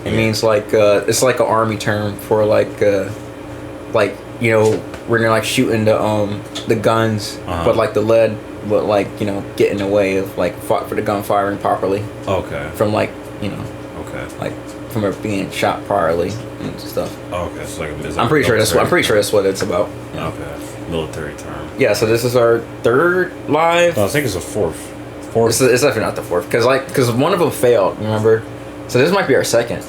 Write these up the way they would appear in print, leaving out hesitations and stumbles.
It means like it's like an army term for like you know when you're like shooting the guns, but like the lead would like you know get in the way of like for the gun firing properly. Okay. From like you know. Okay. Like from it being shot properly and stuff. Okay, so like I'm pretty sure that's what it's about. Yeah. Okay. Military term. Yeah. So this is our third live. No, I think it's a fourth. It's definitely not the fourth because one of them failed. Remember? So this might be our second,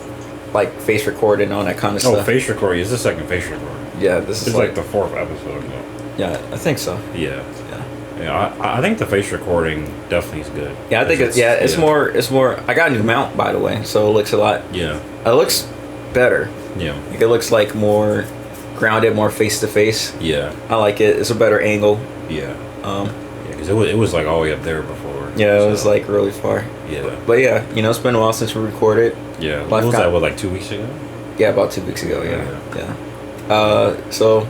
like face recording and all that kind of stuff. Oh, face recording is the second face recording. Yeah, this is like the fourth episode. Though. Yeah, I think so. Yeah. Yeah, I think the face recording definitely is good. Yeah, I think it's more. I got a new mount, by the way, so it looks a lot. Yeah. It looks better. Yeah. Like it looks like more grounded, more face to face. Yeah. I like it. It's a better angle. Yeah. Because it was like all the way up there before. Yeah, it was like really far. Yeah. But yeah, you know, it's been a while since we recorded. Yeah. What was that? What, like 2 weeks ago? Yeah, about 2 weeks ago. Yeah. So.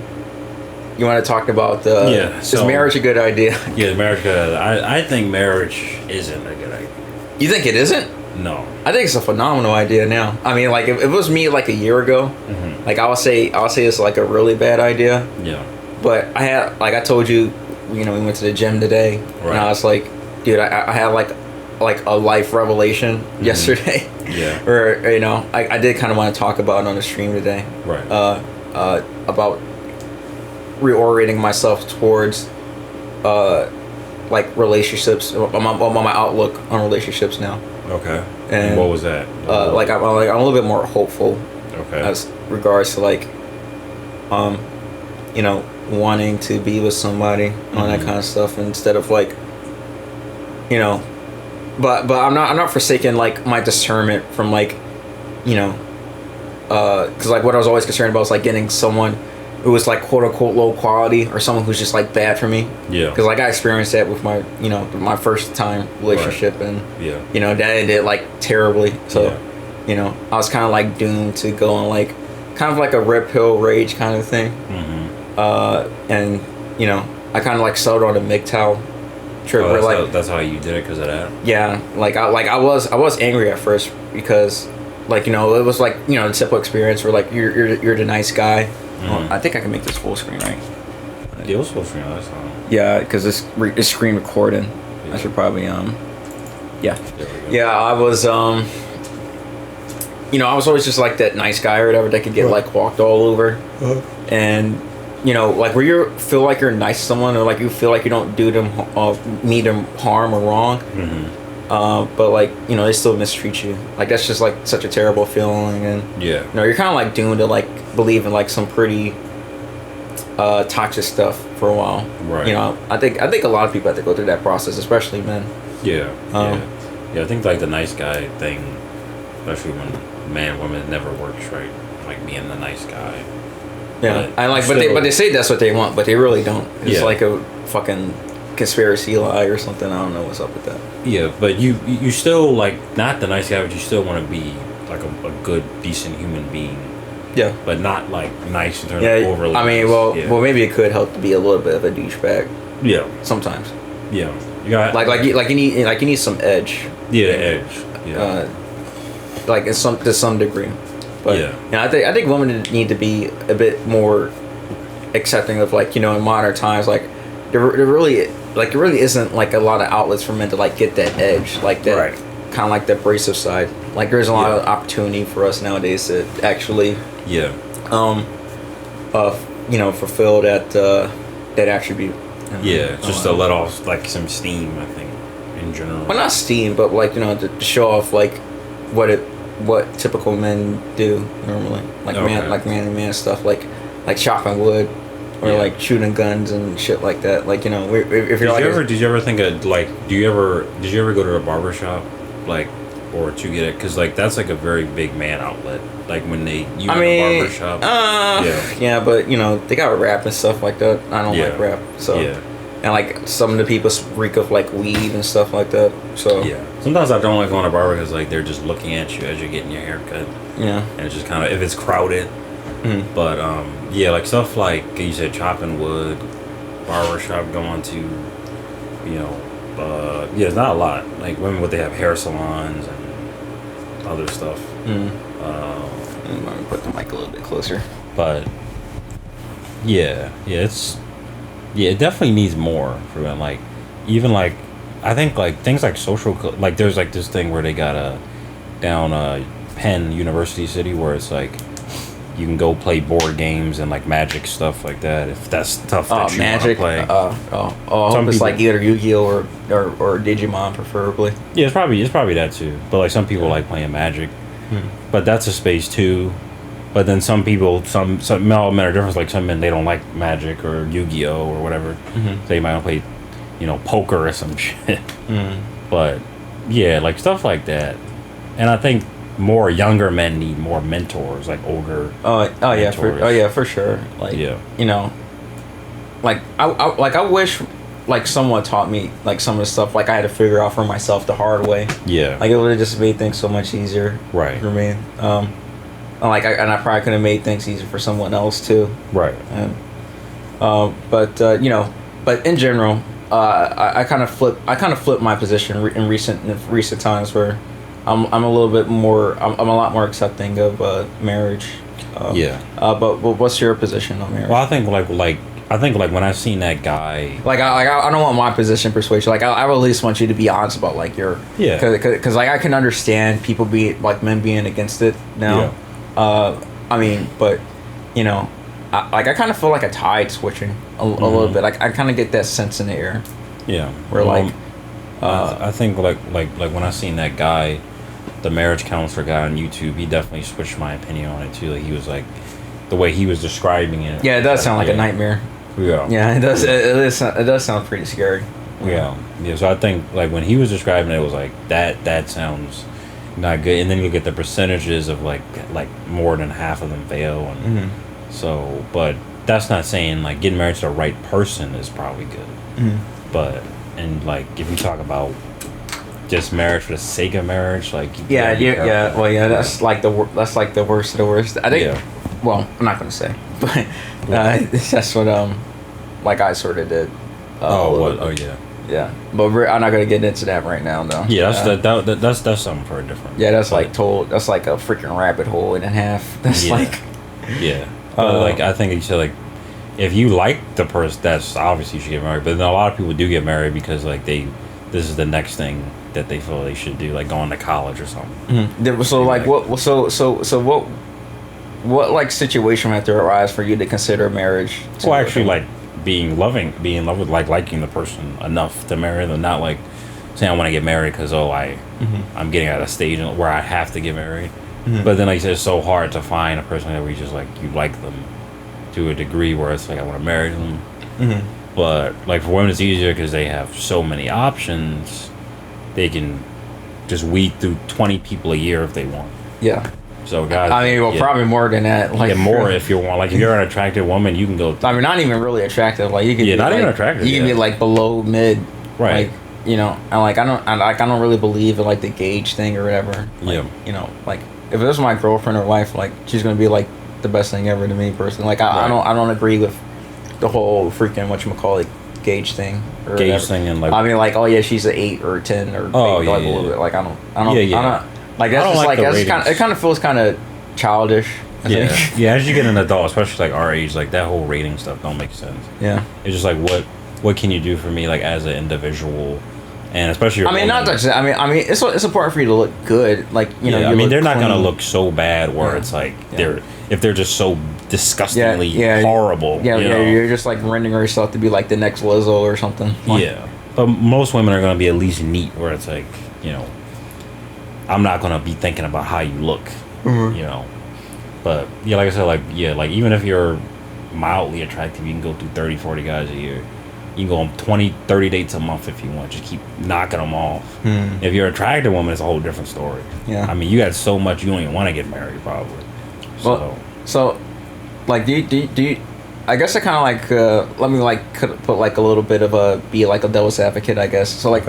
You want to talk about is marriage a good idea? Yeah, marriage good. I think marriage isn't a good idea. You think it isn't? No. I think it's a phenomenal idea now. I mean, like if it was me like a year ago, like I would say it's like a really bad idea. Yeah. But I told you, you know, we went to the gym today, and I was like, dude, I had like a life revelation yesterday. Yeah. Or you know, I did kind of want to talk about it on the stream today. Right. About reorienting myself towards like relationships, my outlook on relationships now. Okay. And what was that? Like I'm a little bit more hopeful. Okay. As regards to like you know, wanting to be with somebody and all that kind of stuff, instead of like, you know, but I'm not forsaking like my discernment from like, you know, because like what I was always concerned about was like getting someone who was like quote unquote low quality, or someone who's just like bad for me. Yeah. Because like I experienced that with my, you know, my first time relationship, and you know that ended like terribly. So, you know, I was kind of like doomed to go on like kind of like a red pill rage kind of thing. And you know, I kind of like settled on a MGTOW trip. Where, like, that's how you did it, because of that. Yeah, I was angry at first because, like, you know, it was like, you know, the typical experience where like you're the nice guy. I think I can make this full screen, right? Yeah, it was full screen. That's fine. Yeah, because it's screen recording. I should probably yeah. I was you know, I was always just like that nice guy or whatever that could get like walked all over, and you know, like where you feel like you're nice to someone, or like you feel like you don't do them mean them harm or wrong, but like, you know, they still mistreat you. Like that's just like such a terrible feeling, and you know, you're kind of like doomed to like believe in like some pretty toxic stuff for a while. Right. You know, I think a lot of people have to go through that process, especially men. Yeah. I think like the nice guy thing, especially when man woman never works, right? Like being the nice guy. Yeah, and like, but they say that's what they want, but they really don't. It's like a fucking conspiracy lie or something. I don't know what's up with that. Yeah, but you still like not the nice guy, but you still want to be like a good, decent human being. Yeah, but not like nice in terms of overly. I mean, well, maybe it could help to be a little bit of a douchebag. Yeah, sometimes. Yeah, you got you need some edge. Yeah, edge. Yeah, like to some degree. But yeah, I think women need to be a bit more accepting of, like, you know, in modern times, like there really isn't like a lot of outlets for men to like get that edge, like that kind of like the abrasive side. Like there's a lot of opportunity for us nowadays to actually you know, fulfill that attribute. Just to let off like some steam, I think, in general. Well, not steam, but like, you know, to show off like what typical men do normally, like man and man stuff, like chopping wood, or like shooting guns and shit like that. Like, you know, if you're did you ever think of like did you ever go to a barber shop, like, or to get it, because like that's like a very big man outlet, like when a barber shop. Yeah, but you know, they got rap and stuff like that. I don't like rap, so and like some of the people reek of like weed and stuff like that. So sometimes I don't like going to barber because like they're just looking at you as you're getting your hair cut. And it's just kind of, if it's crowded. But like stuff like you said, chopping wood, barber shop, going to, you know, it's not a lot. Like women, they have hair salons and other stuff. Let me put the mic a little bit closer. But it definitely needs more for them. Like, even like, I think like things like like there's like this thing where they got down Penn University City where it's like you can go play board games and like Magic stuff like that if that's stuff that you want to play. I hope it's like either Yu-Gi-Oh or Digimon preferably. Yeah, it's probably that too. But like some people like playing Magic, but that's a space too. But then some people, some all men are different. Like some men, they don't like Magic or Yu-Gi-Oh or whatever. So they might play, poker or some shit. But yeah, like stuff like that. And I think more younger men need more mentors, like older. For sure. Like like I wish like someone taught me like some of the stuff like I had to figure out for myself the hard way. Yeah. Like it would have just made things so much easier. Right. For me. I probably could have made things easier for someone else too. Right. And, but in general, I kind of flip my position in recent times where I'm a little bit more I'm a lot more accepting of marriage. But what's your position on marriage? Well, I think like when I seen that guy, I don't want my position persuade you. Like I at least want you to be honest about like your because like I can understand people men being against it now. Yeah. But I kind of feel like a tide switching a little bit. Like I kind of get that sense in the air. Yeah. Where I think like when I seen that guy, the marriage counselor guy on YouTube, he definitely switched my opinion on it too. Like he was like the way he was describing it. Yeah, it does sound like a nightmare. Yeah. Yeah, it does. It does sound pretty scary. Yeah. Yeah. So I think like when he was describing it, it was like that sounds not good. And then you look at the percentages of like more than half of them fail. And so, but that's not saying like getting married to the right person is probably good. But and like if you talk about just marriage for the sake of marriage, like that's like the worst of the worst. I think. Yeah. Well, I'm not gonna say, but that's what like I sort of did. Yeah, but I'm not gonna get into that right now, though. Yeah, that's something for a different. Yeah, that's like a freaking rabbit hole and a half. That's like. Yeah, but like I think you said like, if you like the person, that's obviously you should get married. But then a lot of people do get married because like this is the next thing that they feel they should do, like going to college or something. So like what? So what like situation might there arise for you to consider marriage? Well, actually, like being in love with like liking the person enough to marry them, not like saying I want to get married because I'm getting at a stage where I have to get married. But then like you said, it's so hard to find a person that where you just like you like them to a degree where it's like I want to marry them. But like for women, it's easier because they have so many options. They can just weed through 20 people a year if they want. Yeah. So guys, probably more than that. Like more if you want. Like if you're an attractive woman, you can go. Not even really attractive. Like you can. Yeah, not even attractive. You can be like below mid. Right. Like I don't really believe in like the gauge thing or whatever. Like, like if it was my girlfriend or wife, like she's gonna be like the best thing ever to me personally. Like I don't agree with the whole freaking whatchamacallit gauge thing. Or gauge whatever. Thing and like. I mean, like a 8 or 10 or a little bit. Like I don't. Like that's just like it kind of feels kind of childish. I think. Yeah. As you get an adult, especially like our age, like that whole rating stuff don't make sense. Yeah. It's just like what can you do for me like as an individual, and especially. It's important for you to look good. Like they're not gonna look so bad where it's like they're just so disgustingly horrible. Yeah, you're just like rendering yourself to be like the next Lizzo or something. Yeah, but most women are gonna be at least neat where it's like I'm not gonna be thinking about how you look, But yeah, like I said, like even if you're mildly attractive, you can go through 30, 40 guys a year. You can go on 20, 30 dates a month if you want. Just keep knocking them off. If you're an attractive woman, it's a whole different story. Yeah. I mean, you got so much you don't even want to get married, probably. So, like, do you? I guess I kind of like let me like put like a little bit of be like a devil's advocate, I guess. So like,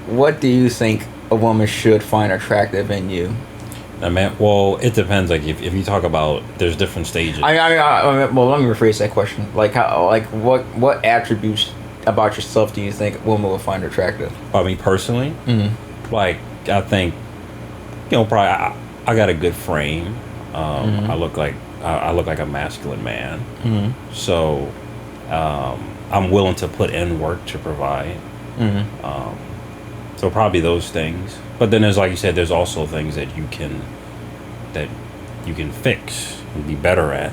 what do you think a woman should find attractive in you? Well, it depends. Like if you talk about, there's different stages. Well, let me rephrase that question. Like what attributes about yourself do you think a woman would find attractive? I mean, personally, like I think, probably I got a good frame. I look like a masculine man. So I'm willing to put in work to provide. So probably those things. But then there's, like you said, there's also things that you can fix and be better at.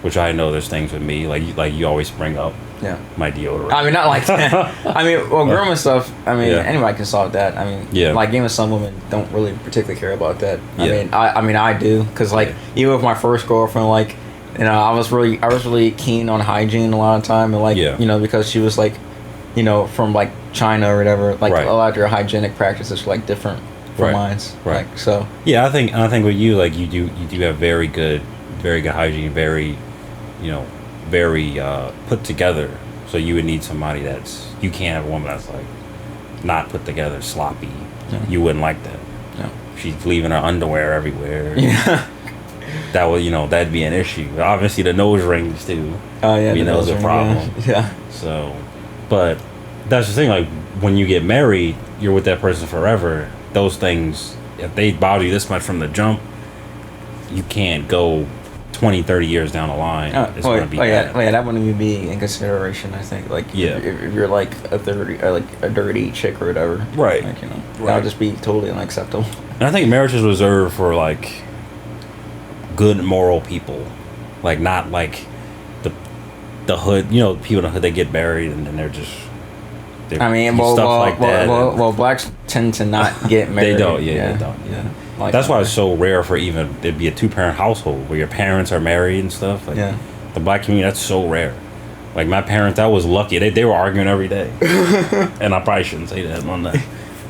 Which I know there's things with me, like you always bring up. Yeah. My deodorant. I mean, not like that. I mean, well, grooming stuff. I mean, anybody can solve that. I mean, like even some women don't really particularly care about that. I mean, I do, because like even with my first girlfriend, like, you know, I was really keen on hygiene a lot of time, and like, you know, because she was like, you know, from like China or whatever, like a lot of their hygienic practices are like different from mine. Right. Like, so. Yeah, I think with you, like you do have very good hygiene, very, you know, very put together. So you would need somebody you can't have a woman that's like not put together, sloppy. You wouldn't like that. She's leaving her underwear everywhere. That would, you know, that'd be an issue. Obviously the nose rings too. Oh yeah, you know, the problem. Yeah. So, but that's the thing, like when you get married, you're with that person forever. Those things, if they bother you this much from the jump, you can't go 20, 30 years down the line. It's going to be bad. That wouldn't even be in consideration, I think. Like, if you're like a dirty chick or whatever, right? Like, you know, that would just be totally unacceptable. And I think marriage is reserved for like good moral people, like not like the hood. You know, people in the hood, they get married and then they're just. Well, blacks tend to not get married. They don't. They don't. Yeah. Like that's why it's so rare for even it'd be a 2-parent household where your parents are married and stuff. Like, the black community, that's so rare. Like my parents, I was lucky. They were arguing every day, and I probably shouldn't say that on the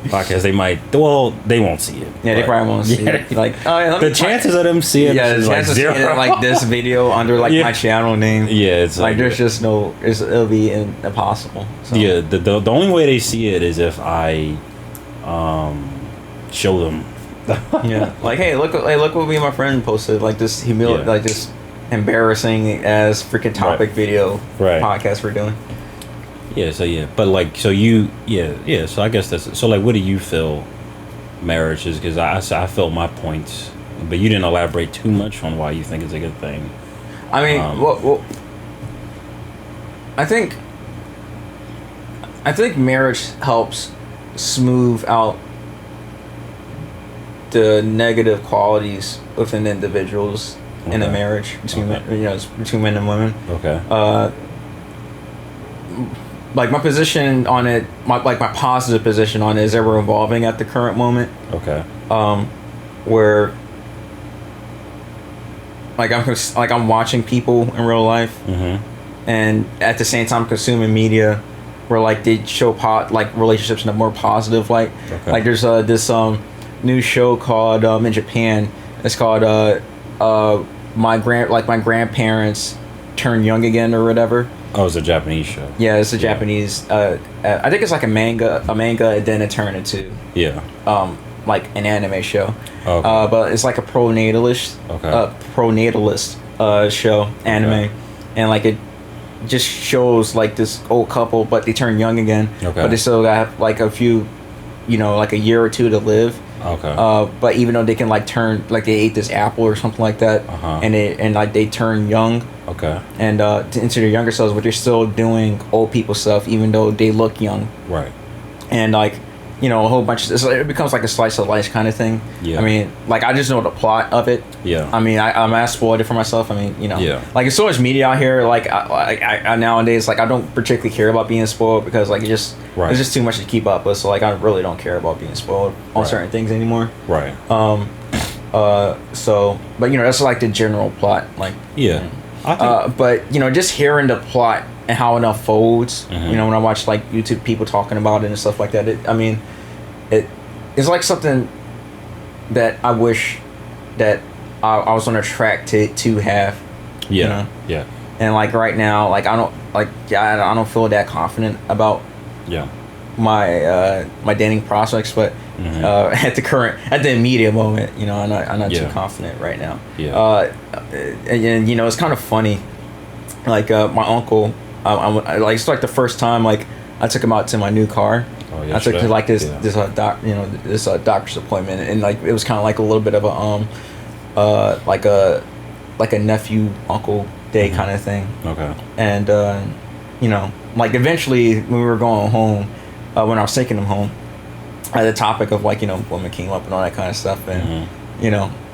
podcast. They might. Well, they won't see it. Yeah, they probably won't see it. Like, the chances of them seeing it is like zero. Like this video under like my channel name. Yeah, it's like there's just no. It'll be impossible. So. Yeah, the only way they see it is if I show them. Like, hey, look what me and my friend posted, like this like this embarrassing as freaking topic video podcast we're doing. But like, so you so I guess that's so. Like, what do you feel marriage is? Because I felt my points, but you didn't elaborate too much on why you think it's a good thing. I mean, well, I think marriage helps smooth out the negative qualities within individuals in a marriage between between men and women. Okay. Like my position on it, my positive position on it is ever evolving at the current moment. Okay. Where I'm watching people in real life, and at the same time consuming media, where like they show relationships in a more positive light. Okay. Like there's this new show called in Japan. It's called my grandparents turn young again or whatever. Oh, it's a Japanese show. Yeah, it's a Japanese. I think it's like a manga, and then it turned into like an anime show. Okay. But it's like a pronatalist show anime, and like it just shows like this old couple, but they turn young again. Okay. But they still got like a few, like a year or two to live. Okay. But even though they can like turn, like they ate this apple or something like that, and they turn young. Okay. And into their younger selves, but they're still doing old people stuff, even though they look young. Right. And like, a whole bunch of it becomes like a slice of life kind of thing. Yeah. I mean, like I just know the plot of it. Yeah. I mean, I spoiled it for myself. I mean, Yeah. Like there's so much media out here. Like I nowadays, like I don't particularly care about being spoiled because like it's just too much to keep up with. So like I really don't care about being spoiled on certain things anymore. Right. So, but that's like the general plot. Like. Yeah. But just hearing the plot and how it unfolds, when I watch like YouTube people talking about it and stuff like that, it's like something that I wish that I was on a track to have. Yeah. Yeah. And like right now, like I don't feel that confident about my dating prospects, but at the immediate moment, I'm not too confident right now. Yeah. And it's kind of funny, like my uncle, it's like the first time like I took him out to my new car, I took to like this doctor's appointment, and like it was kind of like a little bit of a like a nephew uncle day kind of thing. Okay. And like eventually when we were going home, when I was taking him home, the topic of like women came up and all that kind of stuff, and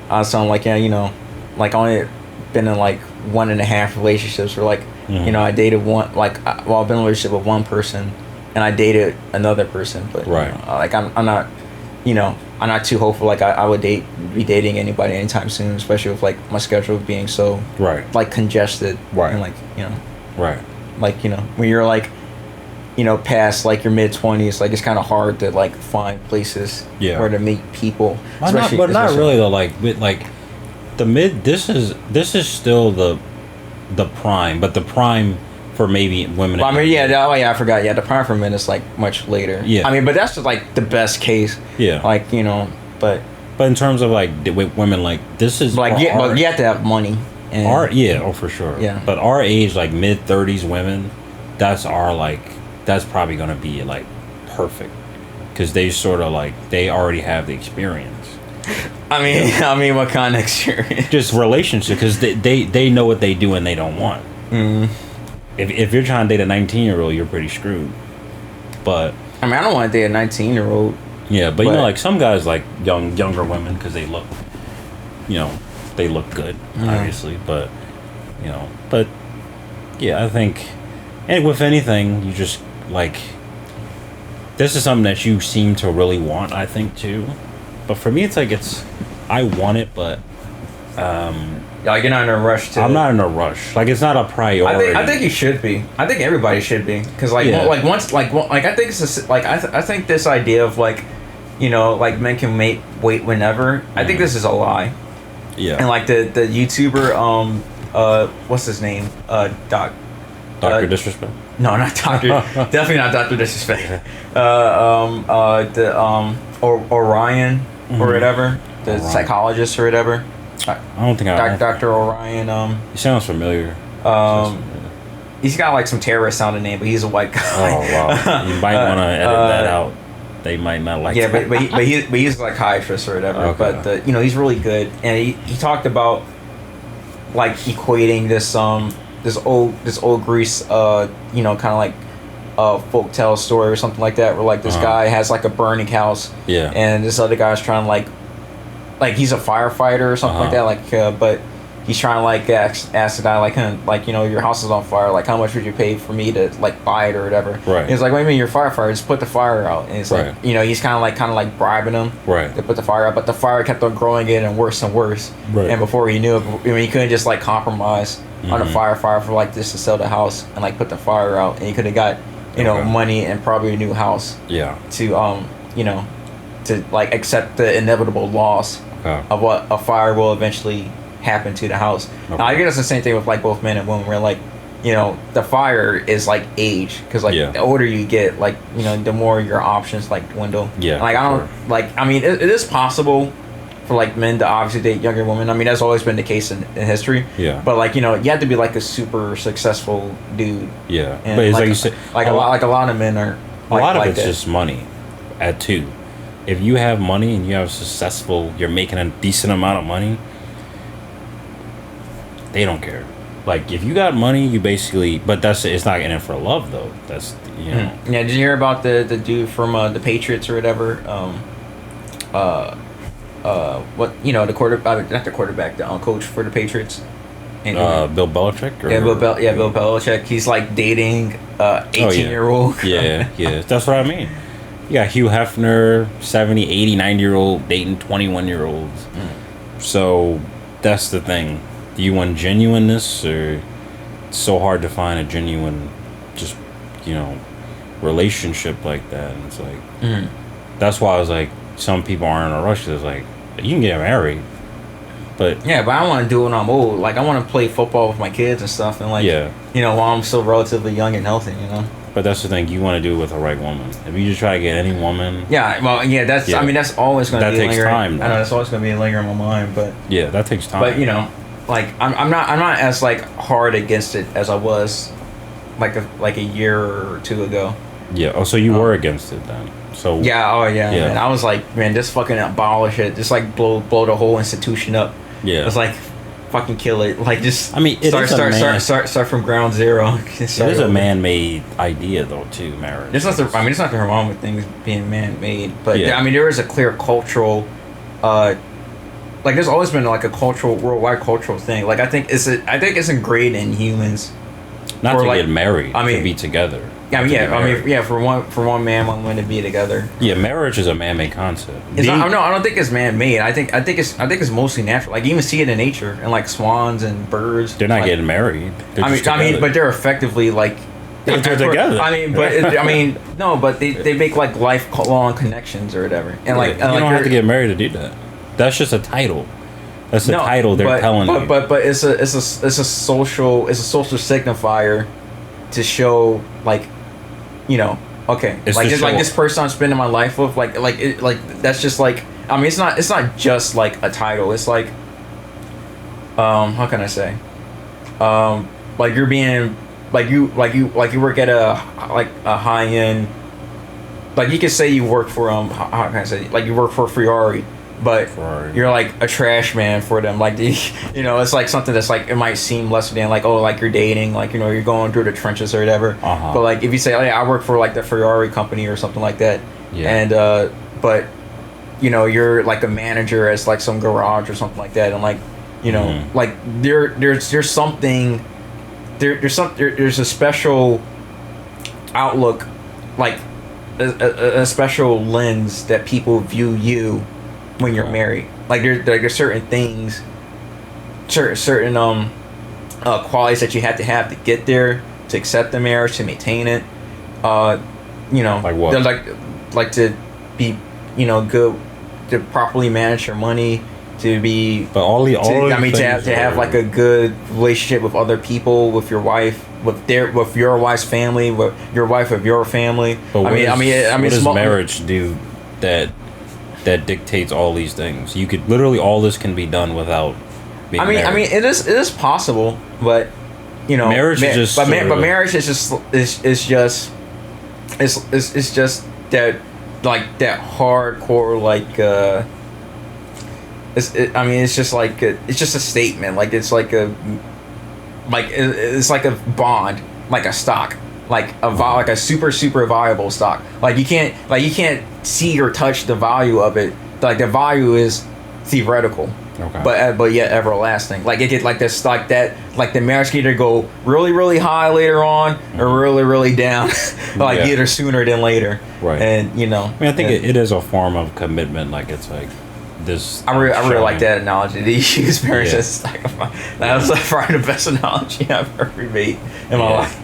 I was telling like like I only been in like 1.5 relationships where like I dated one, like I've been in a relationship with one person and I dated another person, but like I'm not I'm not too hopeful like I would be dating anybody anytime soon, especially with like my schedule being so like congested, and like like when you're like past like your mid-20s, like it's kind of hard to like find places where to meet people, not really though, like with like the mid, this is still the prime, but the prime for maybe women. Well, I mean, I forgot. Yeah, the prime for men is like much later. Yeah, I mean, but that's just like the best case. Yeah, like but in terms of like with women, like this is like but you have to have money. And for sure. Yeah, but our age, like mid-30s women, that's probably gonna be like perfect because they sort of like they already have the experience. I mean, what kind of experience? Just relationship, because they know what they do and they don't want. If you're trying to date a 19-year-old, you're pretty screwed. But I mean, I don't want to date a 19-year-old. Yeah, but like some guys like younger women because they look, they look good, obviously. But but yeah, I think, and with anything, you just like this is something that you seem to really want, I think too. But for me, it's like I want it, but like you're not in a rush. I'm not in a rush. Like it's not a priority. I think you should be. I think everybody should be, because like once like I think it's like I think this idea of like like men can wait whenever. I think this is a lie. Yeah. And like the YouTuber what's his name Dr. Disrespect. No, not Dr. Definitely not Dr. Disrespect. Orion or whatever, the psychologist or whatever. I don't think Dr. Orion. He sounds familiar. He's got like some terrorist sounding name, but he's a white guy. Oh wow! You might want to edit that out. They might not like. Yeah, that. but he's a psychiatrist or whatever. Okay. But he's really good, and he talked about like equating this old Greece kind of like folktale story or something like that, where like this guy has like a burning house, and this other guy's trying to like he's a firefighter or something like that, but he's trying to like ask the guy like your house is on fire, like how much would you pay for me to like buy it or whatever. Right. He's like, wait a minute, you're a firefighter, just put the fire out. And it's like he's kind of like bribing him to put the fire out, but the fire kept on growing and worse and worse. Right. And before he knew it, he couldn't just like compromise on a firefighter for like this to sell the house and like put the fire out, and he could have got money and probably a new house. Yeah. To to like accept the inevitable loss of what a fire will eventually happen to the house. Okay. Now, I guess it's the same thing with like both men and women, where like the fire is like age, because like the older you get, like the more your options like dwindle. Yeah. Like I don't like. I mean, it is possible for like men to obviously date younger women. I mean, that's always been the case in history. Yeah. But like you have to be like a super successful dude. Yeah. And but it's like you said, a lot of men are. A lot of it's just money. At two, if you have money and you have you're making a decent amount of money, they don't care. Like if you got money, you basically. But it's not in it for love though. That's Yeah. Did you hear about the dude from the Patriots or whatever? What the quarterback, not the quarterback, the coach for the Patriots. Bill Belichick. Bill Belichick. He's like dating 18-year-old. Yeah, that's what I mean. You got Hugh Hefner, 70, 80, 90-year-old dating 21-year-olds. So that's the thing. Do you want genuineness, or it's so hard to find a genuine, just relationship like that? And it's like that's why I was like, some people aren't in a rush. It's like you can get married, but I don't want to do it when I'm old. Like I want to play football with my kids and stuff, and like while I'm still relatively young and healthy, But that's the thing, you want to do it with the right woman. If you just try to get any woman, that's I mean that's always going to be takes time. I know that's always going to be lingering in my mind, but that takes time. But like I'm not as like hard against it as I was like a year or two ago. Yeah. Oh, so you were against it then? So yeah. Oh yeah. And I was like, man, just fucking abolish it. Just like blow the whole institution up. Yeah. It's like fucking kill it. Like just. I mean, start from ground zero. It is a man-made idea though too. Marriage. There's nothing wrong with things being man-made, but I mean, there is a clear cultural. Like there's always been like a worldwide cultural thing. Like I think it's ingrained in humans. Not to get married. To be together. For one man, one woman to be together. Yeah, marriage is a man-made concept. I don't think it's man-made. I think it's mostly natural. Like you even see it in nature, and like swans and birds. They're not getting married. But they're effectively like. They're together. But they make like lifelong connections or whatever. And you don't have to get married to do that. That's just a title. That's a title they're telling you. But it's a social signifier to show like, okay, it's like this person I'm spending my life with, like that's just like, I mean, it's not just like a title. It's like, how can I say, like you're being like you work at a high end, like you could say you work for how can I say, like you work for Ferrari. But you're like a trash man for them, like it's like something that's like, it might seem less than like, oh, like you're dating, like you're going through the trenches or whatever. But like if you say, oh yeah, I work for like the Ferrari company or something like that, and but you're like a manager at like some garage or something like that, and like like there's something there's a special outlook, like a special lens that people view you when you're married. Like there's certain things, certain qualities that you have to get there to accept the marriage, to maintain it. Like what? Like to be good, to properly manage your money, to be. But to have like a good relationship with other people, with your wife, with your wife's family, with your wife of your family. But what does marriage do that dictates all these things? You could literally, all this can be done without being married. I mean, it is possible, but marriage is just. But marriage is just that, like that hardcore, like it's just like it's just a statement. Like it's like it's like a bond, like a stock. Like a super viable stock. Like you can't see or touch the value of it. Like the value is theoretical, but yet everlasting. Like it get like this, like that, like the marriage can either go really high later on or really down, like either sooner than later. Right. And I mean, I think it is a form of commitment. Like it's like this. I really like that analogy. The use marriage. That was probably the best analogy I've ever made in my life.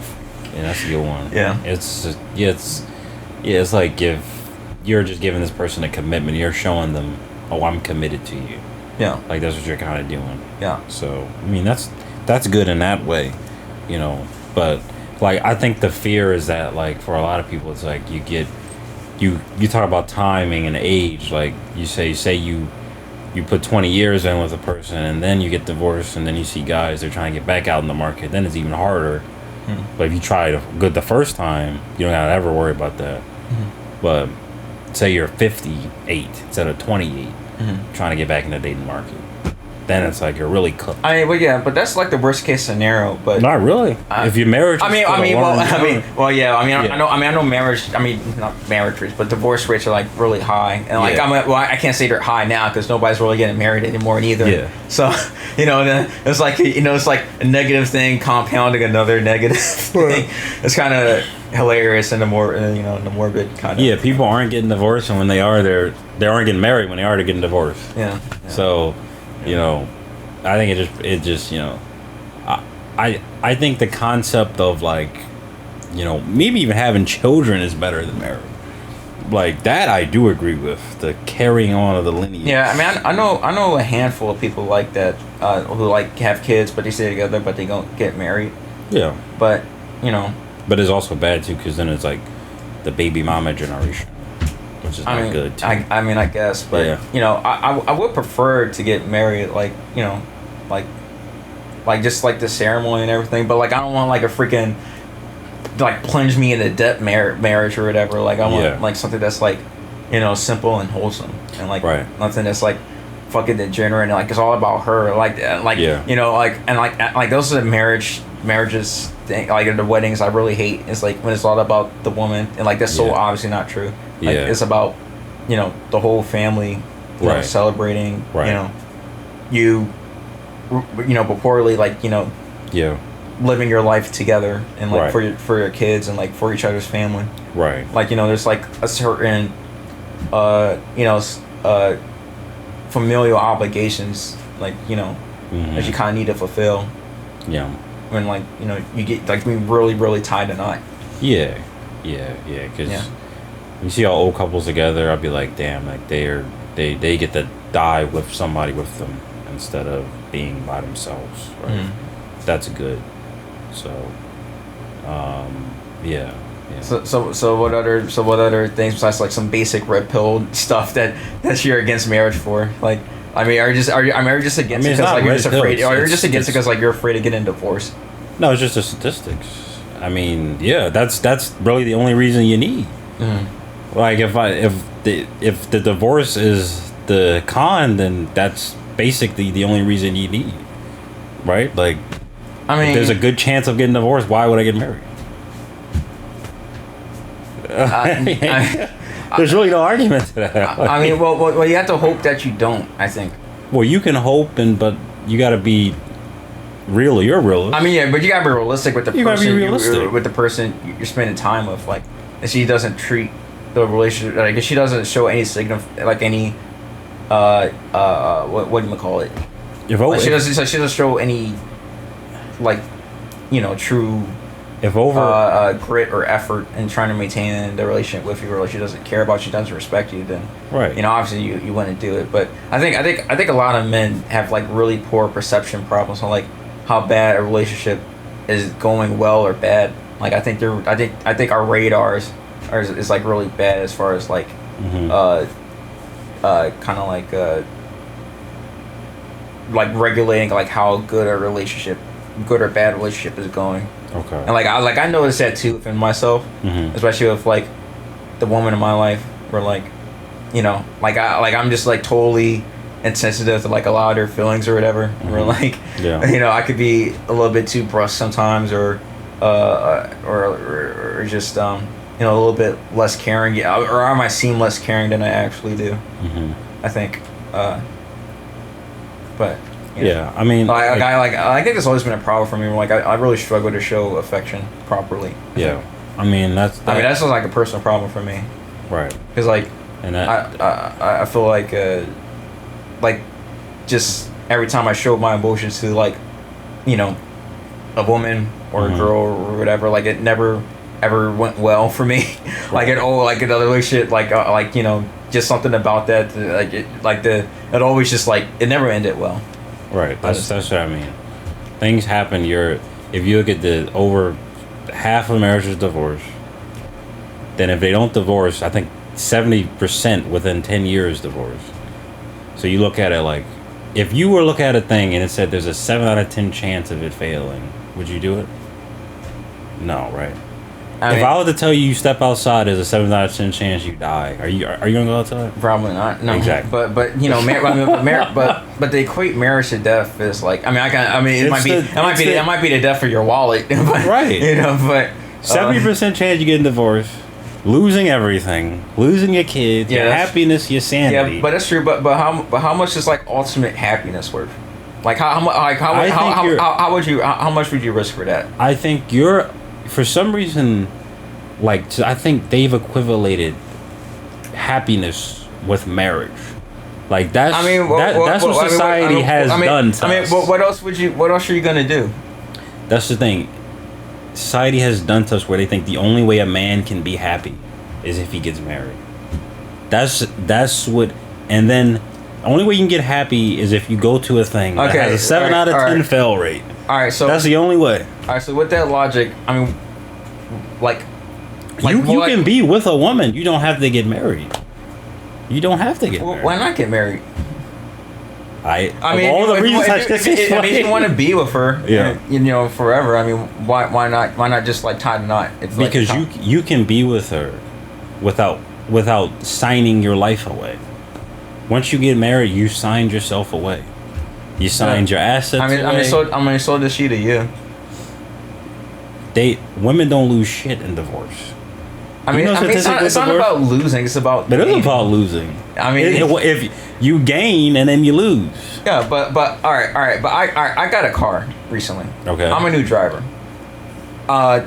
Yeah, that's a good one. Yeah. It's like if you're just giving this person a commitment, you're showing them, oh, I'm committed to you. Yeah. Like that's what you're kind of doing. Yeah. So I mean that's good in that way, But like I think the fear is that like for a lot of people it's like you talk about timing and age. Like you say you put 20 years in with a person and then you get divorced and then you see guys they're trying to get back out in the market. Then it's even harder. But if you try good the first time, you don't gotta ever worry about that. But say you're 58 instead of 28, trying to get back in the dating market, then it's like you're really cooked. I mean, but that's like the worst case scenario. But not really. If your marriage, I know marriage. I mean, not marriage rates, but divorce rates are like really high, and like I can't say they're high now because nobody's really getting married anymore either. Yeah. So then it's like it's like a negative thing compounding another negative thing. It's kind of hilarious and the morbid kind of. Yeah, people aren't getting divorced, and when they are, they aren't getting married. When they are, they're getting divorced. Yeah. So. I think it just I think the concept of like maybe even having children is better than marriage. Like that I do agree with, the carrying on of the lineage. Yeah, I mean I know a handful of people like that who like have kids but they stay together but they don't get married. Yeah. But but it's also bad too because then it's like the baby mama generation. Which is not good too. I mean, I guess, but I would prefer to get married, like like just like the ceremony and everything. But like, I don't want like a freaking like plunge me into debt marriage or whatever. Like I want like something that's like, you know, simple and wholesome, and like nothing that's like fucking degenerate and like it's all about her. Like you know, like those are the marriages thing, like the weddings I really hate. It's like when it's all about the woman, and like that's so obviously not true. Like it's about, you know, the whole family, you know, celebrating, you know, purportedly like, you know, living your life together and like for your kids and like for each other's family. Right. Like, you know, there's like a certain you know, familial obligations, like, you know, that you kind of need to fulfill. Yeah. When like, you know, you get like really tied to knot. Yeah. Because you see all old couples together, I'll be like, damn, like they get to die with somebody with them instead of being by themselves. Right. That's good. So, yeah. So what other things besides like some basic red pill stuff that you're against marriage for? Like, I mean, are you just against it because like you're just afraid, or you're just against it because like you're afraid of getting divorced? No, it's just the statistics. I mean, yeah, that's really the only reason you need. Like if the divorce is the con, then that's basically the only reason you need, right? Like, I mean, if there's a good chance of getting divorced, why would I get married? There's really no argument to that. I mean, well, you have to hope that you don't, I think. Well, you can hope, but you got to be real. You're real. I mean, yeah, but you got to be realistic with the person. With the person you're spending time with, like, if she doesn't treat the relationship, like, if she doesn't show any signal, like any, what do you call it? Like she doesn't show any, like, you know, true. If over grit or effort in trying to maintain the relationship with you, or like she doesn't care about you, she doesn't respect you, then you know, obviously you wouldn't do it. But I think a lot of men have like really poor perception problems on like how bad a relationship is going well or bad. Like I think our radars is like really bad as far as like kind of like regulating like how good or bad relationship is going. Okay. And like I noticed that too within myself, especially with like the woman in my life, where like, you know, like I'm just like totally insensitive to like a lot of their feelings or whatever. Where like, you know, I could be a little bit too brusque sometimes, or just you know, a little bit less caring, or I might seem less caring than I actually do. I think, but. Yeah, I mean, I think it's always been a problem for me. Like, I really struggle to show affection properly. Yeah, I mean that's just like a personal problem for me. Right. Because like, and I feel like just every time I show my emotions to like, you know, a woman or a girl or whatever, like it never ever went well for me. Like it another relationship, like you know, just something about that, it always just like it never ended well. Right, that's what I mean. Things happen. If you look at the over half of marriages divorce, then if they don't divorce, I think 70% within 10 years divorce. So you look at it like, if you were to look at a thing and it said there's a 7 out of 10 chance of it failing, would you do it? No, right? If I were to tell you step outside, there's a 7 out of 10 chance you die. Are you gonna go outside? Probably not. No. Exactly. But you know, but they equate marriage to death as like, I mean, it might be the death for your wallet. But, right. You know, but 70% chance you get divorced, losing everything, losing your kids, your happiness, your sanity. Yeah, but that's true. But how much is like ultimate happiness worth? Like how much would you risk for that? I think for some reason, like, I think they've equivalated happiness with marriage. Like that's that's what society has done to us. What else are you gonna do? That's the thing. Society has done to us where they think the only way a man can be happy is if he gets married. That's what, and then the only way you can get happy is if you go to a thing that has a 7 out of 10 fail rate. All right, so that's the only way. All right, so with that logic, I mean, like you can be with a woman. You don't have to get married. You don't have to get married. Why not get married? I mean, all the reasons if you want to be with her, you know, forever. I mean, why not? Why not just like tie the knot? It's because you can be with her without signing your life away. Once you get married, you signed yourself away. You signed your assets away. I mean, so does she to you. Women don't lose shit in divorce. It's not about losing. It's about. It is about losing. I mean, if you gain and then you lose. Yeah, but all right. But I got a car recently. Okay. I'm a new driver. I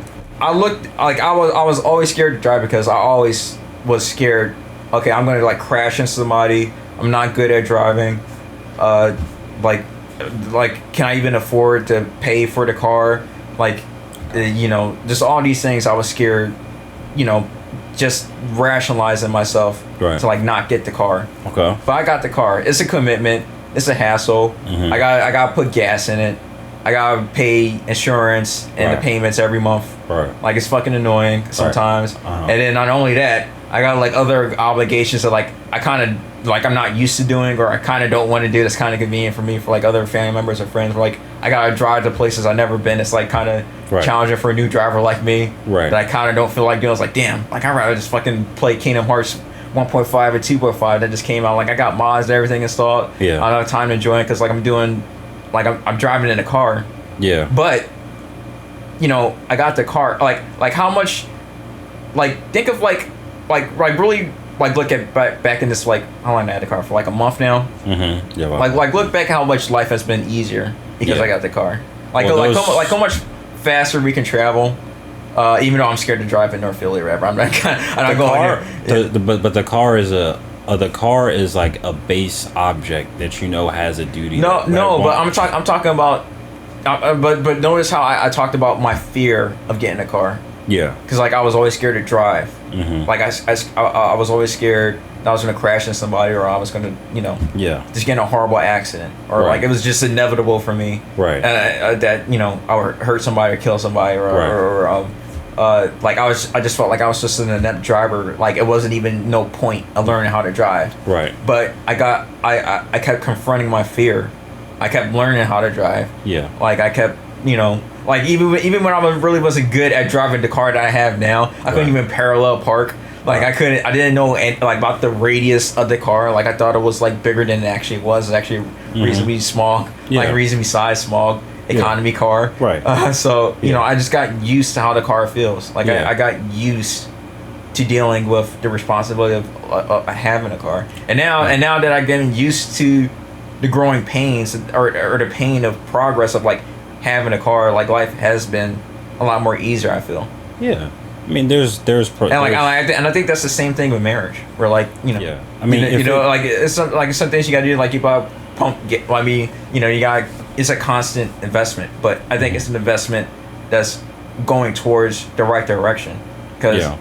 looked like I was always scared to drive because I always was scared. Okay, I'm gonna like crash into somebody. I'm not good at driving. Like, can I even afford to pay for the car? Like, you know, just all these things. I was scared. You know, just rationalizing myself to like not get the car. Okay. But I got the car. It's a commitment. It's a hassle. Mm-hmm. I got to put gas in it. I got to pay insurance and the payments every month. Right. Like, it's fucking annoying sometimes. Right. And then not only that, I got like other obligations that like I kind of like I'm not used to doing, or I kind of don't want to do. That's kind of convenient for me, for like other family members or friends. Where like I gotta drive to places I've never been. It's like kind of challenging for a new driver like me. Right. That I kind of don't feel like doing. It's like, damn, like I'd rather just fucking play Kingdom Hearts 1.5 or 2.5 that just came out. Like I got mods and everything installed. Yeah. I don't have time to enjoy it because like I'm doing, like I'm driving in a car. Yeah. But, you know, I got the car. Like how much, like think of like really like look at back in this, like how long I had the car for, like a month now. Mm-hmm. Yeah. Well, like look back how much life has been easier because I got the car. Like how much faster we can travel. Even though I'm scared to drive in North Philly or whatever, I'm not going there. But the car is like a base object that you know has a duty. But I'm talking about. But notice how I talked about my fear of getting a car. Yeah. Because like I was always scared to drive. Mm-hmm. Like I was always scared that I was gonna crash into somebody, or I was gonna just get in a horrible accident, or like it was just inevitable for me. Right. That I would hurt somebody or kill somebody, or like I just felt like I was just an inept driver. Like it wasn't even no point of learning how to drive. Right. But I kept confronting my fear. I kept learning how to drive. Yeah. Like I kept, like even when I wasn't good at driving the car that I have now, I couldn't even parallel park. Like I didn't know like about the radius of the car. Like I thought it was like bigger than it actually was. It's actually reasonably small, like reasonably sized, small economy car. Right. So I just got used to how the car feels. Like I got used to dealing with the responsibility of having a car. And now that I'm getting used to the growing pains or the pain of progress of like having a car, like life has been a lot more easier, I feel. Yeah. I mean, there's and I think that's the same thing with marriage, where like yeah. I mean, it's some things you gotta do, like you got it's a constant investment, but I think it's an investment that's going towards the right direction, because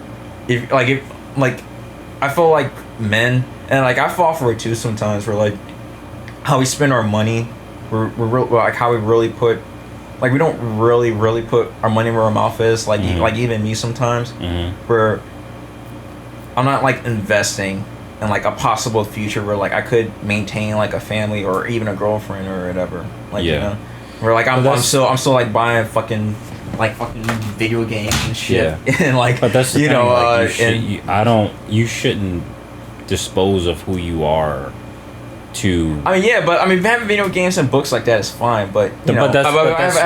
if I feel like men, and like I fall for it too sometimes, where like how we spend our money, we're like how we really put. Like we don't really put our money where our mouth is. Like like even me sometimes, where I'm not like investing in like a possible future where like I could maintain like a family or even a girlfriend or whatever. Like where like I'm still like buying fucking video games and shit. Yeah. And like, but that's the thing. Like you shouldn't dispose of who you are. Having video games and books like that is fine, but if I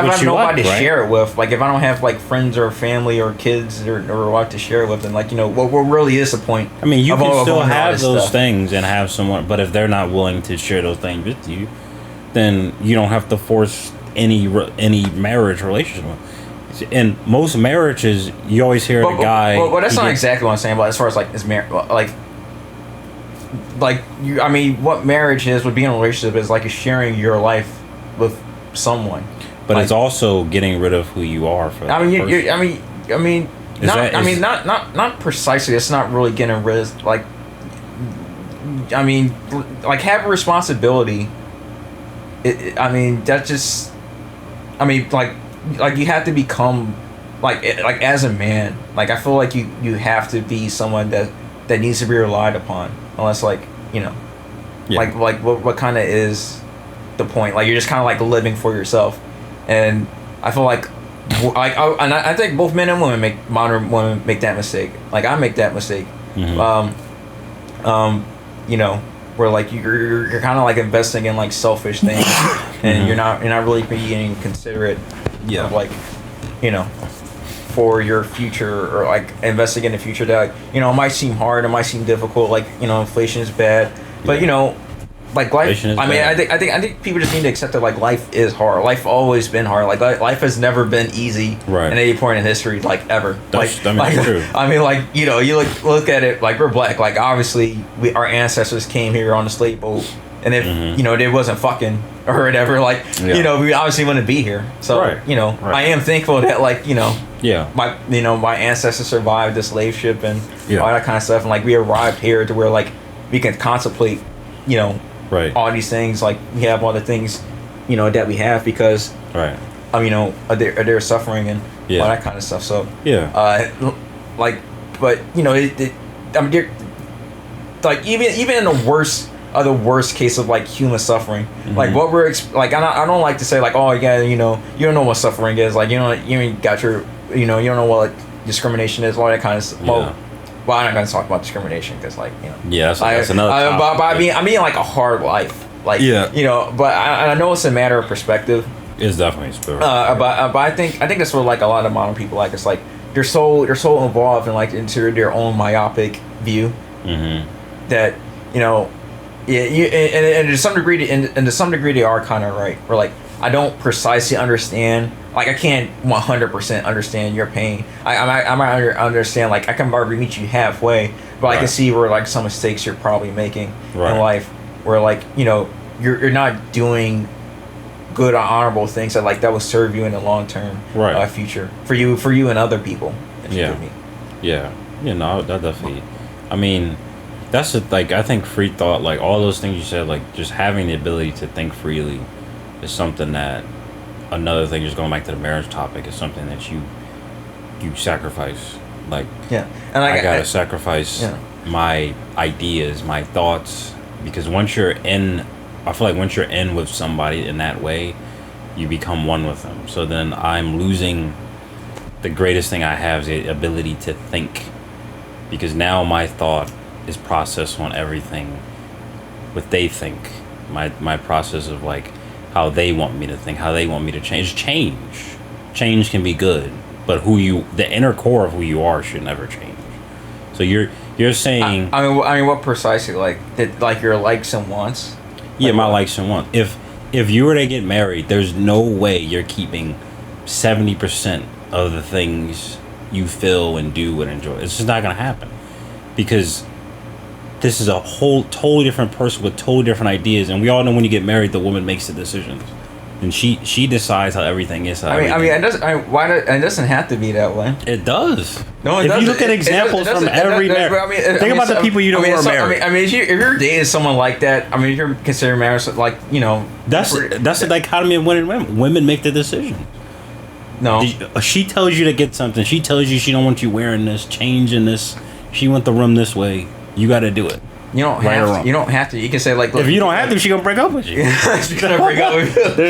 have nobody to share it with, like if I don't have like friends or family or kids or what to share it with, then like what really is the point? I mean, you can still have those things and have someone, but if they're not willing to share those things with you, then you don't have to force any marriage relationship. In most marriages, you always hear the guy. Well, that's not exactly what I'm saying. But as far as like what marriage is, with being in a relationship, is like sharing your life with someone. But it's also getting rid of who you are. For not precisely. It's not really getting rid of like have a responsibility. Like you have to become like as a man. Like I feel like you have to be someone that needs to be relied upon. Unless like what kind of is the point. Like you're just kind of like living for yourself, and I feel like I think both men and women modern women make that mistake. Like I make that mistake. You know, where like you're kind of like investing in like selfish things, and you're not really being considerate of like, you know, for your future, or like investing in the future that, you know, it might seem hard, it might seem difficult, like, you know, inflation is bad, but you know, like life, I mean, I think people just need to accept that like life is hard. Life always been hard. Like life has never been easy at any point in history, like ever. That's true. I mean, like, you know, you look at it, like we're black. Like obviously, our ancestors came here on the slave boat, and if you know, it wasn't fucking or whatever, like you know, we obviously wouldn't be here. So you know, I am thankful that like, you know, my ancestors survived the slave ship and all that kind of stuff, and like we arrived here to where like we can contemplate, you know. All these things, like we have all the things, you know, that we have because, you know, they're suffering and all that kind of stuff. So like, but you know, I mean, like even in the worst case of like human suffering, like what we're like, I don't like to say like, oh yeah, you know, you don't know what suffering is, like, you know, you ain't got your, you know, you don't know what like discrimination is, all that kind of stuff. Well, I'm not gonna talk about discrimination because, like, you know. Yeah, that's another. But I mean, like a hard life, like, you know. But I know it's a matter of perspective. It's definitely spiritual. But I think that's what like a lot of modern people like. It's like they're so involved in like into their own myopic view that, you know, and to some degree, and to some degree they are kind of right. We're like, I don't precisely understand. Like I can't 100% understand your pain. I might understand, like I can probably meet you halfway, but I can see where like some mistakes you're probably making in life, where like, you know, you're not doing good or honorable things that will serve you in the long term future for you and other people. You know, that definitely. I mean, that's like I think free thought, like all those things you said, like just having the ability to think freely is something that. Another thing, just going back to the marriage topic, is something that you sacrifice. Like, and I gotta sacrifice my ideas, my thoughts, because once you're in, I feel like once you're in with somebody in that way, you become one with them. So then I'm losing the greatest thing I have, is the ability to think, because now my thought is processed on everything what they think. My process of like how they want me to think, how they want me to change. Change can be good, but the inner core of who you are should never change. So you're saying, I mean what precisely, like that, like your likes and wants? Yeah, my likes and wants. If you were to get married, there's no way you're keeping 70% of the things you feel and do and enjoy. It's just not gonna happen, because this is a whole totally different person with totally different ideas, and we all know when you get married, the woman makes the decisions, and she decides how everything is. It doesn't have to be that way. It does. No, if you look at examples from every marriage, think about the people you don't want to marry. I mean, if you're dating someone like that, I mean, if you're considering marriage, like, you know, that's the dichotomy of women. Women make the decision. No, she tells you to get something. She tells you she don't want you wearing this, changing this. She want the room this way. You got to do it. You don't have to. You don't have to. You can say like, look, if you don't have to, she gonna break up with you. She's gonna break up with you.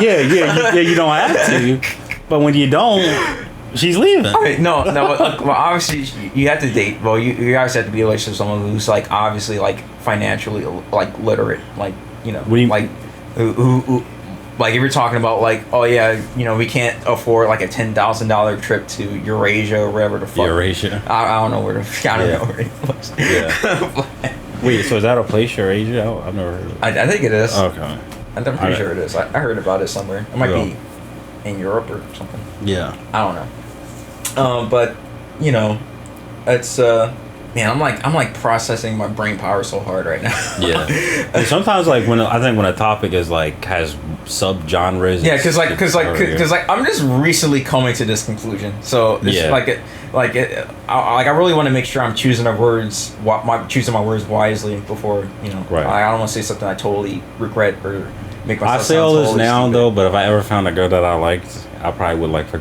You don't have to. But when you don't, she's leaving. I mean, no. Well, obviously you have to date. Well, you guys have to be a relationship with someone who's like obviously like financially like literate. Like, you know, like who like if you're talking about like, oh yeah, you know, we can't afford like a $10,000 trip to Eurasia or wherever the fuck. Eurasia. I don't know where the I don't know where it was. Yeah. Wait, so is that a place, Eurasia? I've never heard of it. I think it is. Okay. I'm pretty sure it is. I heard about it somewhere. It might be in Europe or something. Yeah. I don't know. But you know, it's man, I'm like processing my brain power so hard right now. Yeah. And sometimes like when a topic is like has sub-genres. Yeah, because I'm just recently coming to this conclusion. So it's I really want to make sure I'm choosing my words wisely before, you know. Right. I don't want to say something I totally regret or make myself. I say all this now though, but if I ever found a girl that I liked, I probably would like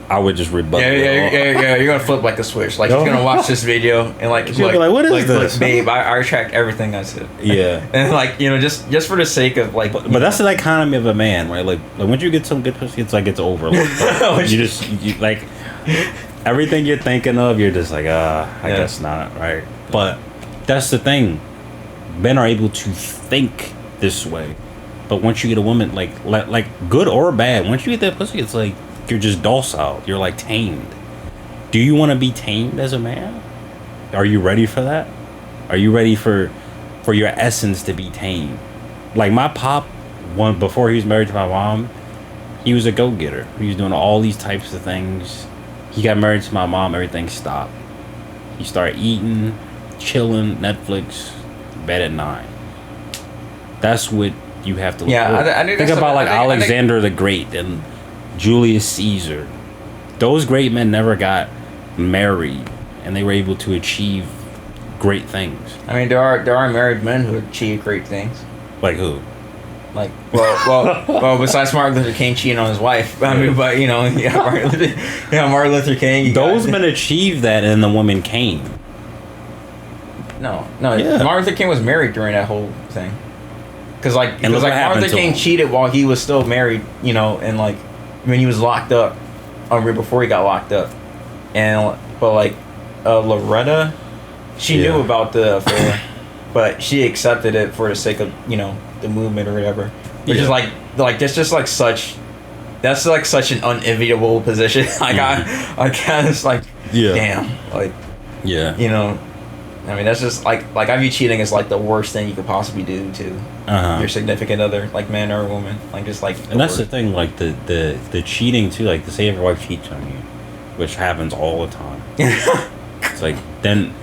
I would just rebut. Yeah. You're gonna flip like a switch. Like, you're gonna watch this video and like, be like, what is this? Look, babe, I retract everything I said. Yeah. And like, you know, just for the sake of like. But that's the dichotomy of a man, right? Like once you get some good pussy, it's like it's over. Like, you like everything you're thinking of, you're just like, I guess not, right? But that's the thing. Men are able to think this way, but once you get a woman, like good or bad, once you get that pussy, it's like. You're just docile. You're like tamed. Do you want to be tamed as a man? Are you ready for that? Are you ready for your essence to be tamed? Like my pop, before he was married to my mom, he was a go-getter. He was doing all these types of things. He got married to my mom. Everything stopped. He started eating, chilling, Netflix, bed at 9. That's what you have to look for. I think about like Alexander the Great and Julius Caesar. Those great men never got married, and they were able to achieve great things. I mean, there are married men who achieve great things. Like who? Like well, besides Martin Luther King cheating on his wife. I mean, but you know, Martin Luther King. Those men achieved that, and the woman came. No. Yeah. Martin Luther King was married during that whole thing. Because Martin Luther King cheated while he was still married. You know, and like. When he was locked up, before he got locked up, but Loretta, she knew about the affair, but she accepted it for the sake of the movement or whatever. Which is like that's just like such an unenviable position. I guess damn I mean, that's just like I view cheating as like the worst thing you could possibly do to your significant other, like man or woman, like just like. And that's the thing, like the cheating too, like to say if your wife cheats on you, which happens all the time. It's like then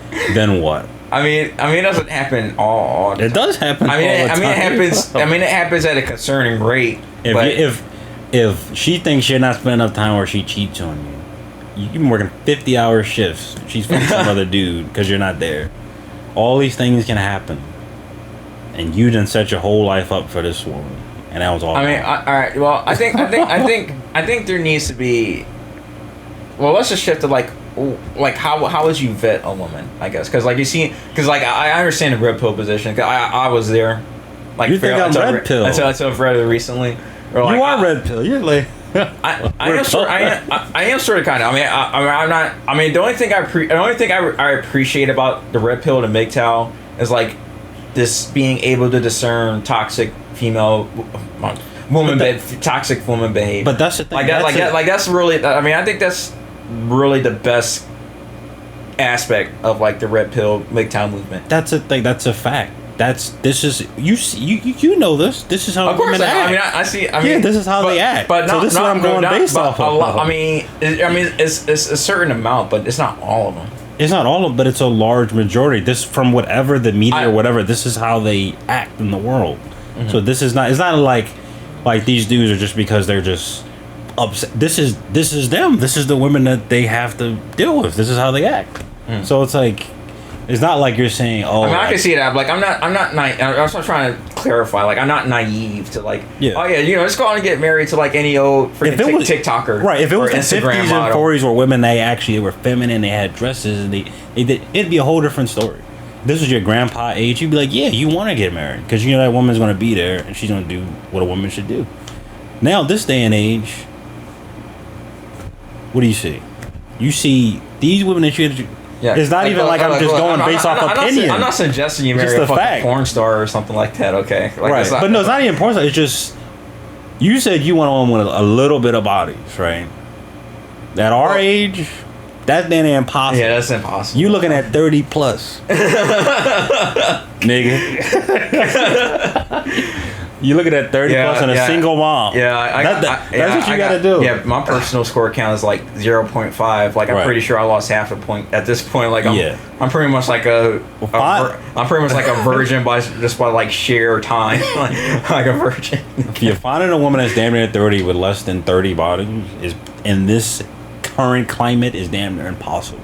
what? I mean, it doesn't happen all the time. It does happen. It happens. I mean, it happens at a concerning rate. If she thinks you're not spending enough time, or she cheats on you. You've been working 50-hour shifts. She's fucking some other dude because you're not there. All these things can happen, and you done set your whole life up for this woman, and that was all. I mean, all right. Well, I think there needs to be. Well, let's just shift to like how would you vet a woman? I guess because I understand the red pill position. Cause I was there. Like you think I'm red pill? Until I've read it recently. Or like, you are red pill. You're like. I am sort of kind of. I'm not. I mean, the only thing I appreciate about the red pill and MGTOW is like this being able to discern toxic toxic woman behavior. But that's the thing. That's really. I mean, I think that's really the best aspect of like the red pill MGTOW movement. That's a thing. That's a fact. This is you know this. This is how women act. I mean, I see. I mean, this is how they act. But so this is what I'm going based off of. I mean, it's a certain amount, but it's not all of them. It's not all of them, but it's a large majority. This from whatever the media or whatever. This is how they act in the world. Mm-hmm. So this is not. It's not like these dudes are just because they're just upset. This is them. This is the women that they have to deal with. This is how they act. Mm. So it's like. It's not like you're saying, oh. I mean, I can see that. Like, I'm not. I was trying to clarify. Like, I'm not naive to like. Yeah. Oh yeah, just go on and get married to like any old freaking TikToker. Right. If it was the 50s and 40s where women they were feminine, they had dresses, and it'd be a whole different story. This was your grandpa age. You'd be like, yeah, you want to get married because you know that woman's going to be there and she's going to do what a woman should do. Now, this day and age, what do you see? You see these women that you. Yeah. It's not even like I'm just going based off opinion. I'm not suggesting you marry a fucking porn star or something like that, okay? Like, right. But no, it's not even porn star. It's just... You said you want a woman with a little bit of bodies, right? At our age, that's damn impossible. Yeah, that's impossible. You looking at 30 plus. Nigga. You looking at 30 plus and a single mom. Yeah, that's what you got to do. Yeah, my personal score count is like 0.5. Like I'm pretty sure I lost half a point at this point. Like I'm pretty much like I'm pretty much like a virgin by like sheer time, like a virgin. If you're finding a woman that's damn near 30 with less than 30 bodies is in this current climate is damn near impossible.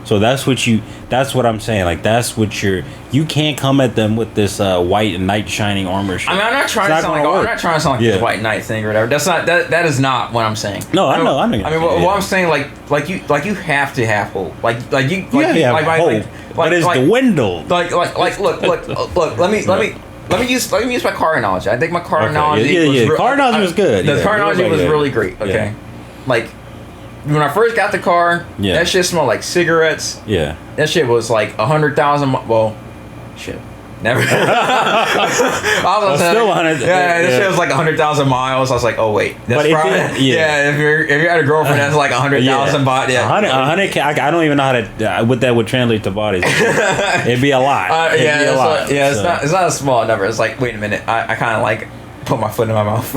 So that's what I'm saying. Like, that's what you can't come at them with this white knight shining armor shit. I mean, I'm not trying to sound like this white knight thing or whatever. That's not that is not what I'm saying. No, I know. I mean, what I'm saying, like you have to have hope. Like you have hope. But it's dwindled. Look. Let me use my car analogy. I think my car analogy was car analogy was good. The car analogy was really great. Okay, like. When I first got the car, that shit smelled like cigarettes. Yeah. That shit was like 100,000. Well, shit. Never. I was still 100. Yeah, this shit was like 100,000 miles. I was like, oh wait, that's probably if you had a girlfriend that's like 100,000 baht. Yeah, 100. I don't even know how to what that would translate to bodies. It'd be a lot. It's not a small number. It's like, wait a minute, I kind of like put my foot in my mouth.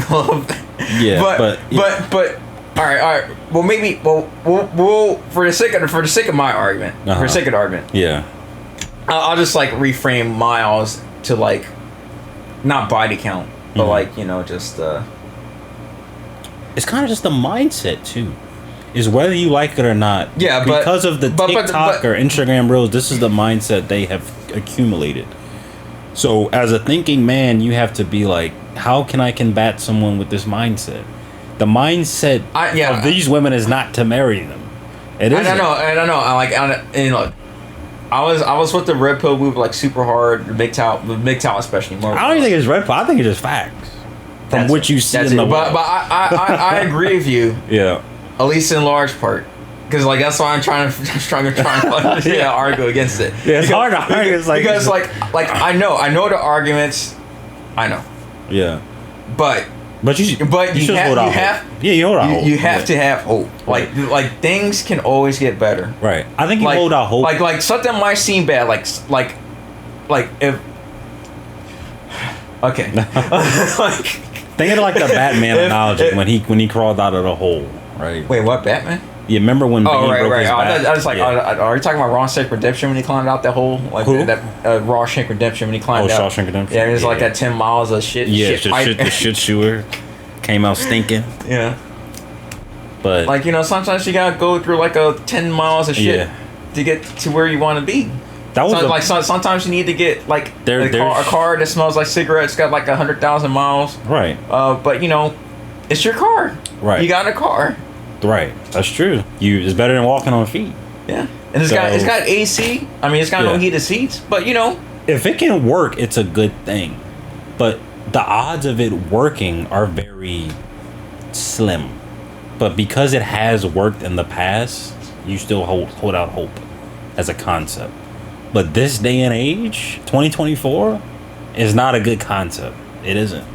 but. All right. Well, maybe. We'll for the sake of my argument, for the sake of the argument, I'll just like reframe miles to like not body count, but like just. It's kind of just the mindset too, is whether you like it or not. Yeah, because of the TikTok or Instagram reels, this is the mindset they have accumulated. So as a thinking man, you have to be like, how can I combat someone with this mindset? The mindset of these women is not to marry them. It isn't. I don't know. I was with the red pill move like super hard. MGTOW especially more. I don't even think it's red pill. I think it's just facts from what you see in the world. But I agree with you. Yeah. At least in large part, because like that's why I'm trying to argue against it. Yeah, it's hard to argue. Because I know the arguments. I know. Yeah. But you hold out hope. You hold out hope. You have to have hope. Like things can always get better. Right. I think you hold out hope. Like something might seem bad. Like if. Okay. Think of it like the Batman analogy when he crawled out of the hole. Right. Wait, what, Batman? Yeah, remember when Bane broke his back? I was like, are you talking about Shawshank Redemption when he climbed out that hole? Like who? That Shawshank Redemption when he climbed out. Shawshank Redemption. Yeah, it was like that 10 miles of shit. Yeah, the shit shoer came out stinking. Yeah. But like sometimes you gotta go through like a 10 miles of shit to get to where you want to be. That was sometimes you need to get like a car that smells like cigarettes, got like 100,000 miles. Right. But it's your car. Right. You got a car. Right, that's true. It's better than walking on feet. Yeah, and it's got AC. I mean, it's got no heated seats, but if it can work, it's a good thing. But the odds of it working are very slim. But because it has worked in the past, you still hold out hope as a concept. But this day and age, 2024, is not a good concept. It isn't.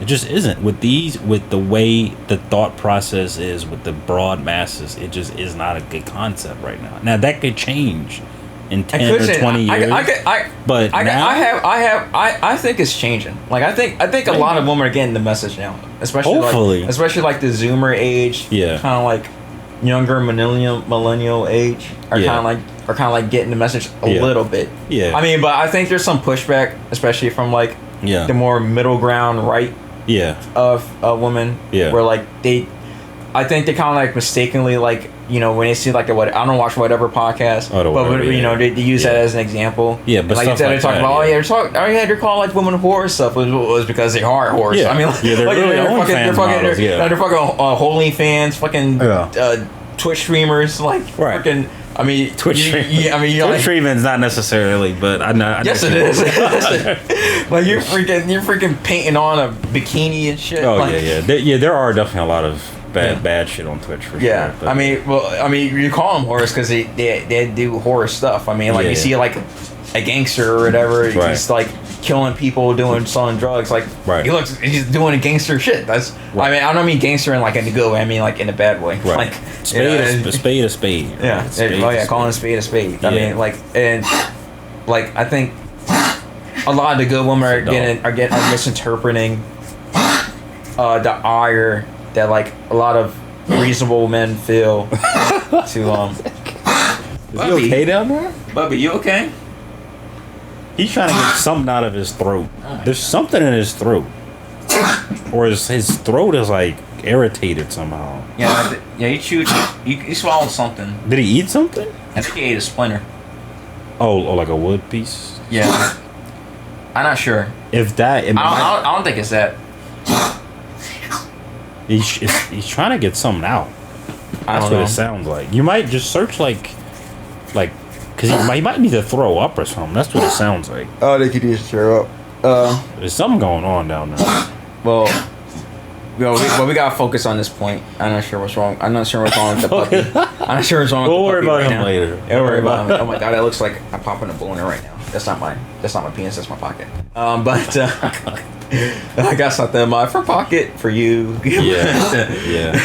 It just isn't. With the way the thought process is with the broad masses, it just is not a good concept right now. Now that could change in 10 or 20 years. I think it's changing. Like I think a lot of women are getting the message now, especially like the Zoomer age. Yeah. Kind of like younger millennial age are kind of like getting the message a little bit. Yeah. I mean, but I think there's some pushback, especially from like the more middle ground right. Of women. Yeah. Where like I think they kind of like mistakenly like when they see like I don't watch whatever podcast, they use that as an example. Yeah, but like they're talking about they're calling like women whores stuff was because they are whores. Yeah. I mean, they're like, really they're fucking Holy fans, fucking Twitch streamers, like fucking. I mean, Twitch streaming's not necessarily, but I know. Yes, it is. Like you're freaking painting on a bikini and shit. Oh yeah. There are definitely a lot of bad shit on Twitch for sure. Yeah, but. I mean, you call them whores because they do horror stuff. I mean, like you see like a gangster or whatever, he's like killing people, selling drugs. Like he's doing a gangster shit. That's I mean, I don't mean gangster in like in a good way. I mean like in a bad way. Right. Like spade a spade. Yeah. Calling a spade a spade. I mean like I think a lot of the good women are misinterpreting the ire that like a lot of reasonable men feel to Is you okay down there? Bubby, you okay? He's trying to get something out of his throat. There's something in his throat. Or his throat is like irritated somehow. Yeah, he chewed. He swallowed something. Did he eat something? I think he ate a splinter. Oh, like a wood piece? Yeah. I'm not sure. If that... I don't think it's that. He's trying to get something out. That's what it sounds like. You might just search because he might need to throw up or something. That's what it sounds like. Oh, they could just throw up. There's something going on down there. Well, we gotta focus on this point. I'm not sure what's wrong. I'm not sure what's wrong with the puppy. I'm not sure what's wrong with the puppy. We'll worry about right him now. later. Yeah, we'll worry about him. Oh my god, that looks like I'm popping a boner right now. That's not my penis. That's my pocket. But I got something in my front pocket for you. Yeah.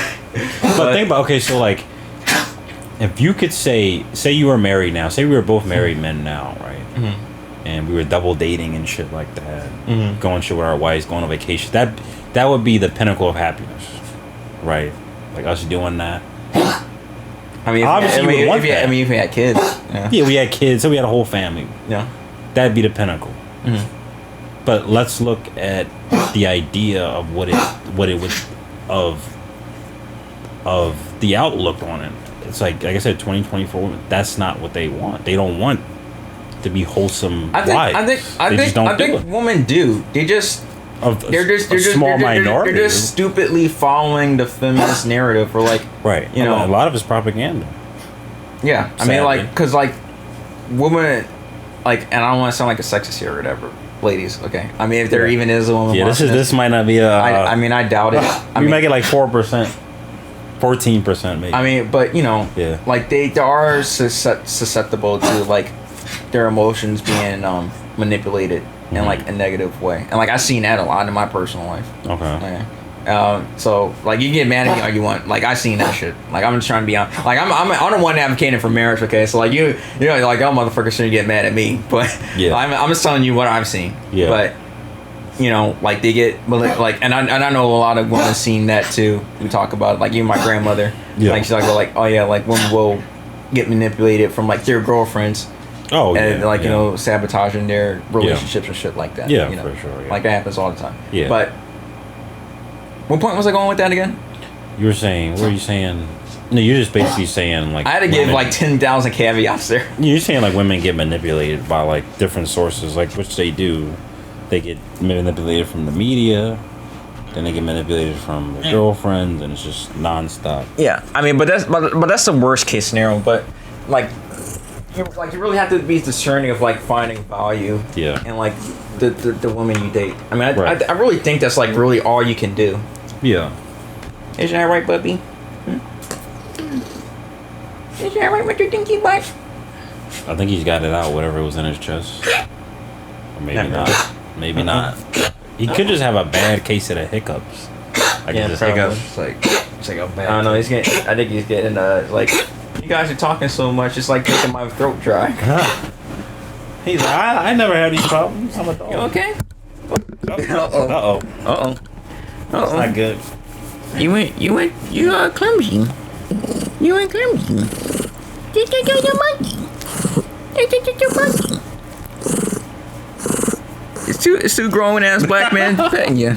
But think about, okay, so like, if you could say you were married now, say we were both married men now, right? Mm-hmm. And we were double dating and shit like that, mm-hmm. going shit with our wives, going on vacation. That would be the pinnacle of happiness, right? Like us doing that. I mean, if we had kids. Yeah, we had kids, so we had a whole family. Yeah. That'd be the pinnacle. Mm-hmm. But let's look at the idea of what it was of the outlook on it. It's like I said, 2024 women, that's not what they want. They don't want to be wholesome wives. I think women do. They're just small minority. They're just stupidly following the feminist narrative, or like, right. You know, a lot of it's propaganda. Yeah, I mean, like, because like women, like, and I don't want to sound like a sexist here or whatever, ladies. Okay, I mean, if there even is a woman. Yeah, this might not be a. I mean, I doubt it. We might get like 4%. 14% maybe. I mean, but you know, like they are susceptible to like their emotions being manipulated in like a negative way, and like I've seen that a lot in my personal life. Okay. So like you get mad at me all you want. Like I've seen that shit. Like I'm just trying to be on. Like I'm the one advocating for marriage. Okay, so like you know like oh motherfucker shouldn't get mad at me, but I'm just telling you what I've seen. Yeah. But you know, like they get like, and I know a lot of women seen that too. We talk about it, like even my grandmother. Yeah. Like she's like oh yeah, like women will get manipulated from like their girlfriends. Oh and like you know sabotaging their relationships and shit like that. Yeah, you know? For sure. Yeah. Like that happens all the time. Yeah. But what point was I going with that again? You were saying, what were you saying? No, you're just basically saying like I had to give like 10,000 caveats there. You're saying like women get manipulated by like different sources, like which they do. They get manipulated from the media, then they get manipulated from their girlfriends, and it's just nonstop. Yeah, I mean, but that's the worst case scenario. But like you really have to be discerning of like finding value. Yeah. And like the woman you date. I mean, I really think that's like really all you can do. Yeah. Isn't that right, Bubby? Isn't that right, Mr. Dinky Butt? I think he's got it out, whatever was in his chest. Or maybe not. Maybe not. He could just have a bad case of the hiccups. Hiccups. It's like a bad. I don't know. I think he's getting like. You guys are talking so much. It's like making my throat dry. He's like, I never had these problems. I'm a dog. You okay? Uh-oh. That's not good. You are clumsy. You are clumsy. You're monkey. It's two grown ass black men petting you.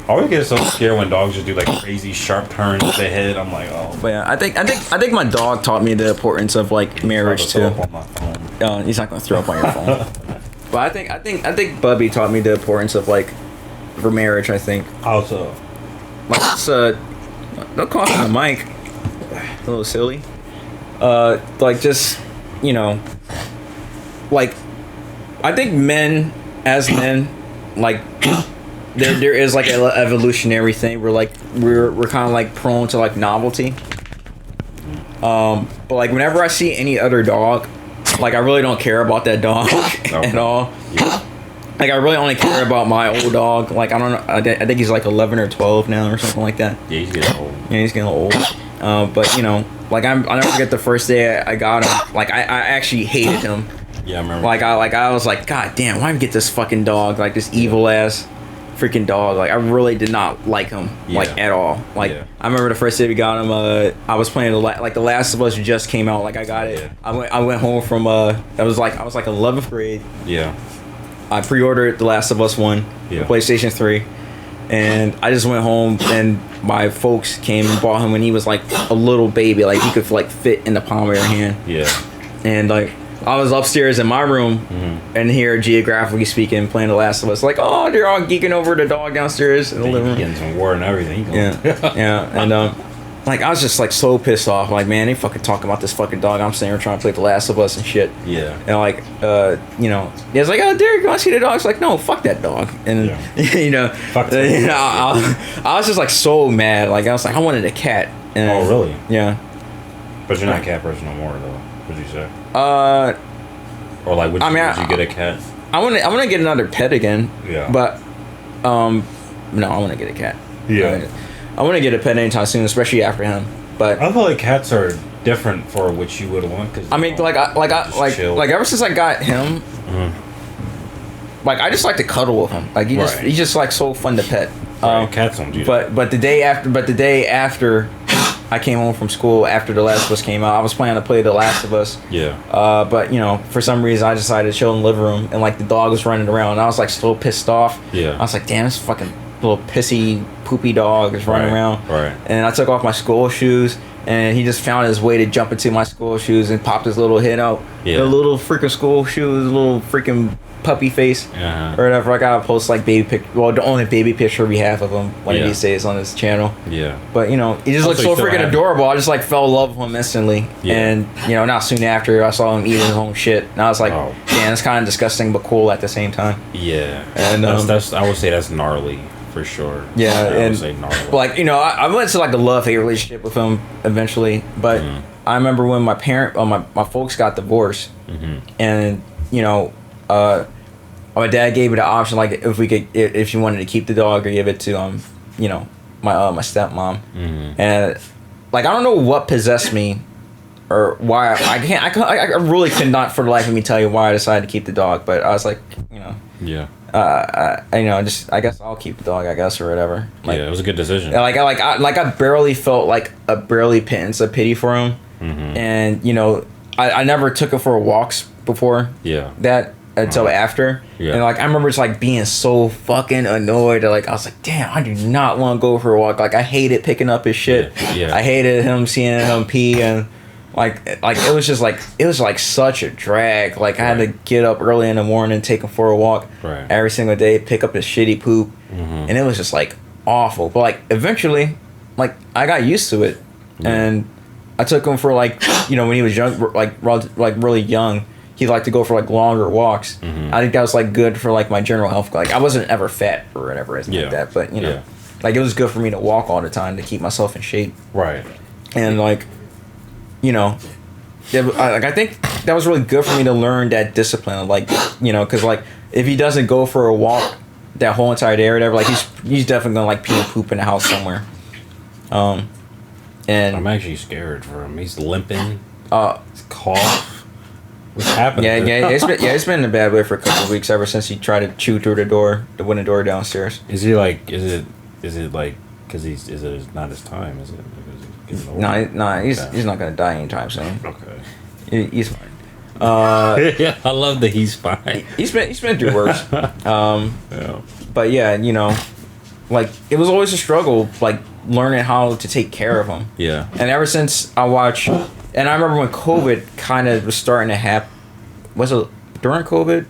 I always get so scared when dogs just do like crazy sharp turns with their head. I'm like, oh. But yeah, I think my dog taught me the importance of like marriage too. He's not gonna throw up on your phone. But I think Bubby taught me the importance of like for marriage. I think. How so? Like it's don't cough on the mic. A little silly. Like just you know. Like, I think men, like, there is like an evolutionary thing where like we're kind of like prone to like novelty. But like whenever I see any other dog, like I really don't care about that dog at all. Yeah. Like I really only care about my old dog. Like I don't know, I think he's like 11 or 12 now or something like that. Yeah, he's getting old. Yeah, he's getting old. But you know, like I'll never forget the first day I got him. Like I actually hated him. Yeah, I remember. I was like, God damn, why did I get this fucking dog? Like this evil ass freaking dog. Like I really did not like him like at all. Like I remember the first day we got him. I was playing The Last of Us just came out. Like I got it. I went home from I was like 11th grade. Yeah. I pre-ordered The Last of Us 1, PlayStation 3. And I just went home, and my folks came and bought him when he was like a little baby, like he could like fit in the palm of your hand. Yeah. And like I was upstairs in my room, and here, geographically speaking, playing The Last of Us. Like, oh, they're all geeking over the dog downstairs in the living room. Getting some war and everything. Yeah. And like I was just like so pissed off. Like, man, they fucking talking about this fucking dog. I'm sitting here trying to play The Last of Us and shit. Yeah. And like, you know, he was like, oh, Derek, you want to see the dog? It's like, no, fuck that dog. And you know, I was just like so mad. Like I was like, I wanted a cat. And, oh, really? Yeah. But you're not a cat person no more, though. Would you say? Or like, would you get a cat? I want to get another pet again. Yeah. But, no, I want to get a cat. Yeah. I want to get a pet anytime soon, especially after him. But I feel like cats are different for what you would want. Cause I mean, like ever since I got him, like I just like to cuddle with him. Like he's just like so fun to pet. Cats don't do that. But the day after I came home from school after The Last of Us came out, I was planning to play The Last of Us. Yeah. But you know, for some reason, I decided to chill in the living room, and like the dog was running around, and I was like so pissed off. Yeah. I was like, damn, this fucking little pissy poopy dog is running around. Right. And I took off my school shoes, and he just found his way to jump into my school shoes and popped his little head out. Yeah. The little freaking school shoes, little freaking puppy face or whatever. I gotta post like baby pic. Well, the only baby picture we have of him one of these days on this channel. Yeah. But you know, he just looks so freaking adorable. I just like fell in love with him instantly. Yeah. And you know, not soon after, I saw him eating his own shit, and I was like, damn, it's kind of disgusting but cool at the same time. Yeah. And that's I would say that's gnarly. For sure. Yeah, I would say gnarly. Like, you know, I went to like a love-hate relationship with him eventually, but I remember when my folks got divorced, and you know, my dad gave me the option, like if she wanted to keep the dog or give it to you know, my stepmom, and like I don't know what possessed me or why I really could not for the life of me tell you why I decided to keep the dog, but I was like, you know, you know, just I guess I'll keep the dog, I guess, or whatever. Like, yeah, it was a good decision. I barely felt like a barely pittance of pity for him, and you know, I never took him for walks before. Yeah. That until after. Yeah. And like I remember just like being so fucking annoyed. Like I was like, damn, I do not want to go for a walk. Like I hated picking up his shit. Yeah. I hated seeing him pee, and like it was like such a drag. Like I had to get up early in the morning, take him for a walk every single day, pick up his shitty poop, and it was just like awful. But like eventually, like I got used to it, and I took him for like, you know, when he was young, like really young, he liked to go for like longer walks. I think that was like good for like my general health. Like I wasn't ever fat or whatever like that, but you know, like it was good for me to walk all the time to keep myself in shape. Right. And like, you know, I think that was really good for me to learn that discipline. Like, you know, because like if he doesn't go for a walk that whole entire day or whatever, like he's definitely gonna like pee and poop in the house somewhere. And I'm actually scared for him. He's limping. His cough. What's happening? It's been in a bad way for a couple of weeks ever since he tried to chew through the wooden door downstairs. Is he like? Is it like? Because is it not his time? Is it? No, he's not gonna die anytime soon. Okay. He's fine. Yeah, I love that he's fine. He's been through worse. But yeah, you know, like it was always a struggle, like learning how to take care of him. Yeah. And ever since I watched, and I remember when COVID kind of was starting to happen. Was it during COVID?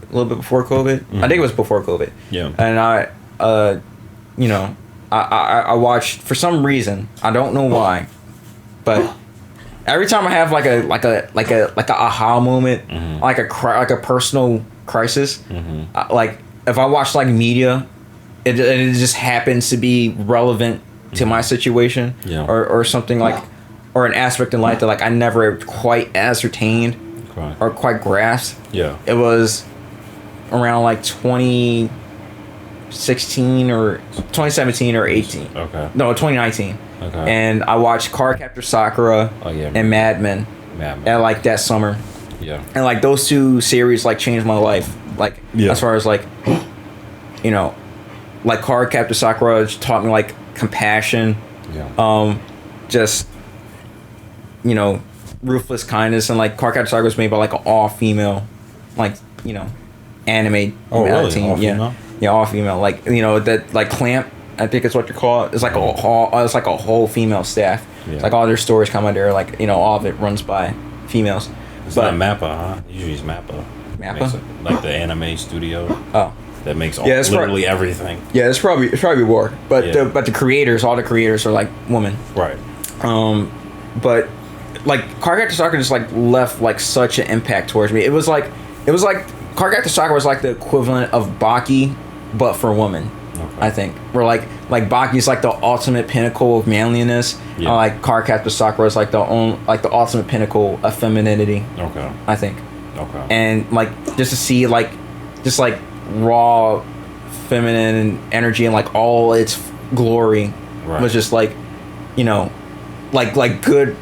A little bit before COVID? I think it was before COVID. Yeah. And I, you know, I watched for some reason, I don't know why, but every time I have like a aha moment, like a personal crisis, like if I watch like media, it just happens to be relevant to my situation, or something like, or an aspect in life that like I never quite ascertained or quite grasped. Yeah, it was around like 2016 or 2017 or 18. Okay. No, 2019. Okay. And I watched Cardcaptor Sakura and Mad Men at like that summer. Yeah. And like those two series like changed my life. Like as far as like, you know, like Cardcaptor Sakura taught me like compassion. Yeah. Just, you know, ruthless kindness, and like Cardcaptor Sakura was made by like an all female, like, you know, anime really? team. All female? Yeah, all female. Like, you know, that like Clamp, I think it's what you call it. It's like a whole female staff. Yeah. It's like all their stories come under, like, you know, all of it runs by females. It's not Mappa, huh? Usually it's Mappa. Mappa? Like the anime studio. Oh. That makes literally everything. Yeah, it's probably war. But the creators, all the creators are like women. Right. But like Cardcaptor Sakura just like left like such an impact towards me. It was like Cardcaptor Sakura was like the equivalent of Baki, but for women. Okay. I think where like Baki's like the ultimate pinnacle of manliness. Yeah. Like Cardcaptor Sakura is like the ultimate pinnacle of femininity. Okay. I think. Okay. And like just to see like just like raw feminine energy and like all its glory was just like, you know, like good,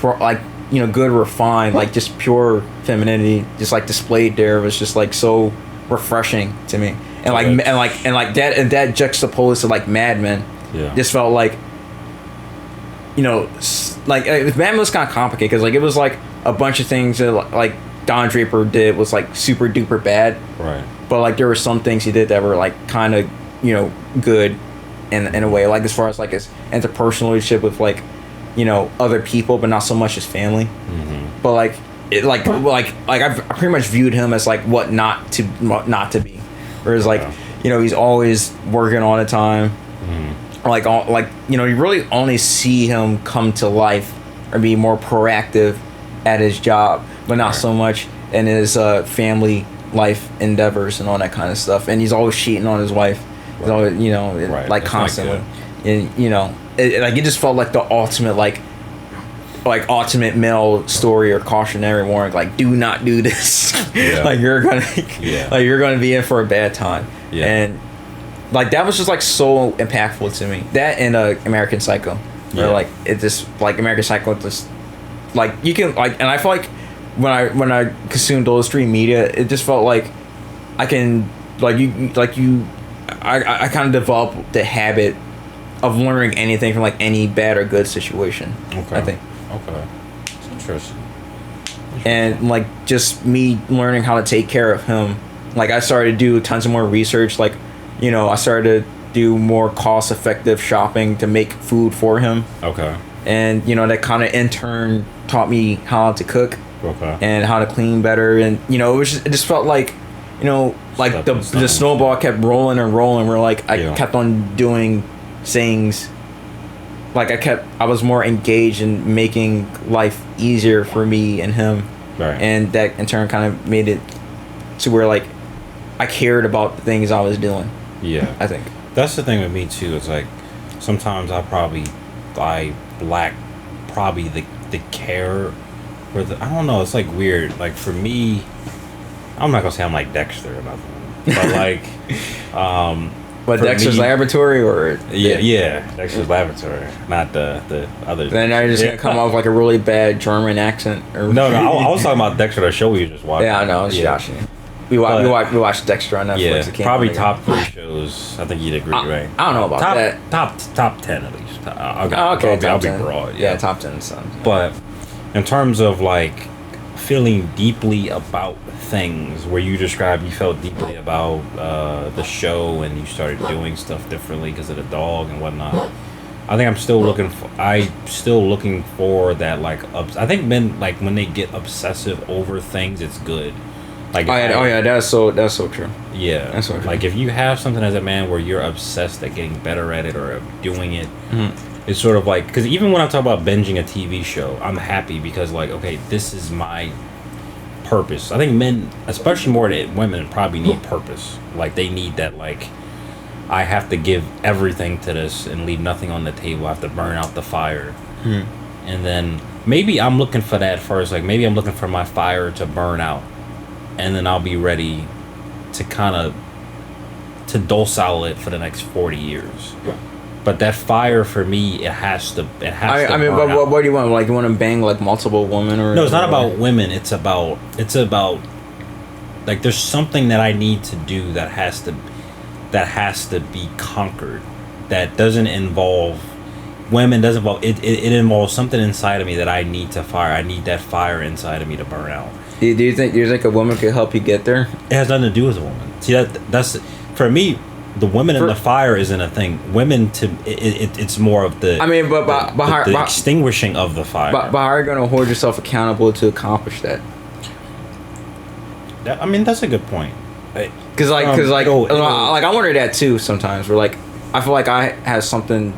like, you know, good refined, like just pure femininity just like displayed there was just like so refreshing to me. And like that juxtaposed to like Mad Men, just felt like, you know, like Mad Men was kind of complicated because like it was like a bunch of things that like Don Draper did was like super duper bad, right? But like there were some things he did that were like kind of, you know, good in a way, like as far as like his interpersonal relationship with like, you know, other people, but not so much as family. Mm-hmm. But like it like I've pretty much viewed him as like what not to be. Whereas like, you know, he's always working all the time. Mm-hmm. Like you know, you really only see him come to life or be more proactive at his job, but not so much in his family life endeavors and all that kind of stuff. And he's always cheating on his wife. He's always, you know, like that's constantly. And you know, it just felt like the ultimate like ultimate male story or cautionary warning, like do not do this. Yeah. Like you're gonna be in for a bad time. Yeah. And like that was just like so impactful to me. That and American Psycho. Yeah. Like it just like American Psycho just like you can like, and I feel like when I consumed those three media, it just felt like I can I kind of developed the habit of learning anything from like any bad or good situation. Okay. I think. Okay. It's interesting. And like just me learning how to take care of him. Like I started to do tons of more research. Like, you know, I started to do more cost-effective shopping to make food for him. Okay. And you know, that kind of in turn taught me how to cook. Okay. And how to clean better. And you know, it just felt like, you know, like the snowball kept rolling and rolling. Where like I kept on doing things. Like I was more engaged in making life easier for me and him. Right. And that in turn kind of made it to where like I cared about the things I was doing. Yeah. I think. That's the thing with me too. It's like sometimes I lack probably the care for the, I don't know, it's like weird. Like for me, I'm not gonna say I'm like Dexter or nothing. But like But Dexter's Laboratory or Dexter's Laboratory, not the other. Then now you're just gonna come off with like a really bad German accent. Or no, I was talking about Dexter, the show we just watched. Yeah, I know. I was joshing you. We watched Dexter on Netflix. Yeah, probably top 3 shows. I think you'd agree, right? I don't know about that. Top 10 at least. Okay, I'll be broad. Yeah, top 10 some. But in terms of like feeling deeply about things, where you described you felt deeply about the show and you started doing stuff differently because of the dog and whatnot. I think I'm still looking for that like I think men, like when they get obsessive over things, it's good. Like that's so true. Yeah, that's so true. Like if you have something as a man where you're obsessed at getting better at it or doing it, it's sort of like, because even when I talk about binging a TV show, I'm happy because like, okay, this is my purpose. I think men, especially more than women, probably need purpose. Like they need that, like I have to give everything to this and leave nothing on the table. I have to burn out the fire. And then maybe I'm looking for that first. Like maybe I'm looking for my fire to burn out, and then I'll be ready to kind of to docile it for the next 40 years. But that fire for me, it has to. I mean, but what do you want? Like, you want to bang like multiple women, or no? It's not about women. It's about like there's something that I need to do that has to be conquered. That doesn't involve women. Doesn't involve it. It involves something inside of me that I need to fire. I need that fire inside of me to burn out. Do you think a woman could help you get there? It has nothing to do with a woman. See, that's. For for me, the women in the fire isn't a thing. Women it's more of the. I mean, but the extinguishing of the fire. But how are you gonna hold yourself accountable to accomplish that? I mean, that's a good point. Cause like I wonder that too sometimes. Where like I feel like I have something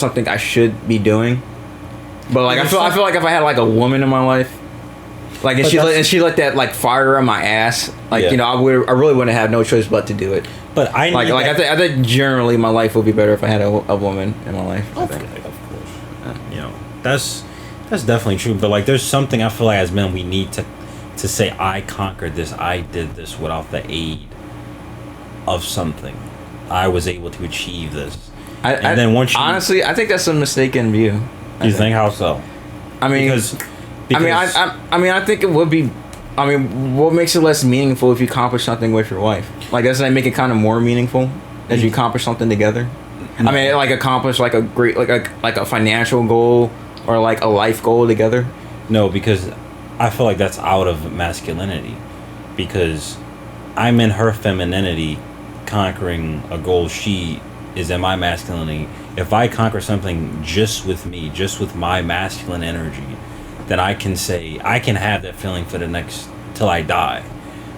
I should be doing, but like I feel like if I had like a woman in my life, like and she let that like fire in my ass, like you know I really wouldn't have no choice but to do it. But I think generally my life would be better if I had a woman in my life. Of course, you know that's definitely true. But like there's something I feel like as men we need to say I conquered this, I did this without the aid of something. I was able to achieve this. Then once you, honestly, I think that's a mistaken view. You think how so? I mean, because I think it would be. I mean, what makes it less meaningful if you accomplish something with your wife? Like, doesn't that make it kind of more meaningful as you accomplish something together? No. I mean, like accomplish like a great like a financial goal or like a life goal together. No, because I feel like that's out of masculinity. Because I'm in her femininity, conquering a goal. She is in my masculinity. If I conquer something just with me, just with my masculine energy, then I can say I can have that feeling for the next till I die.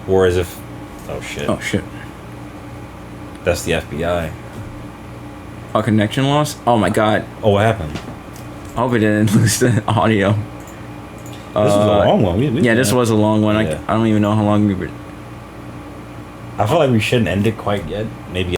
Whereas if oh shit, that's the FBI. A connection loss? Oh my god. Oh, what happened? I hope it didn't lose the audio. This was a long one. This was a long one. Yeah. I don't even know how long we were. I feel like we shouldn't end it quite yet. Maybe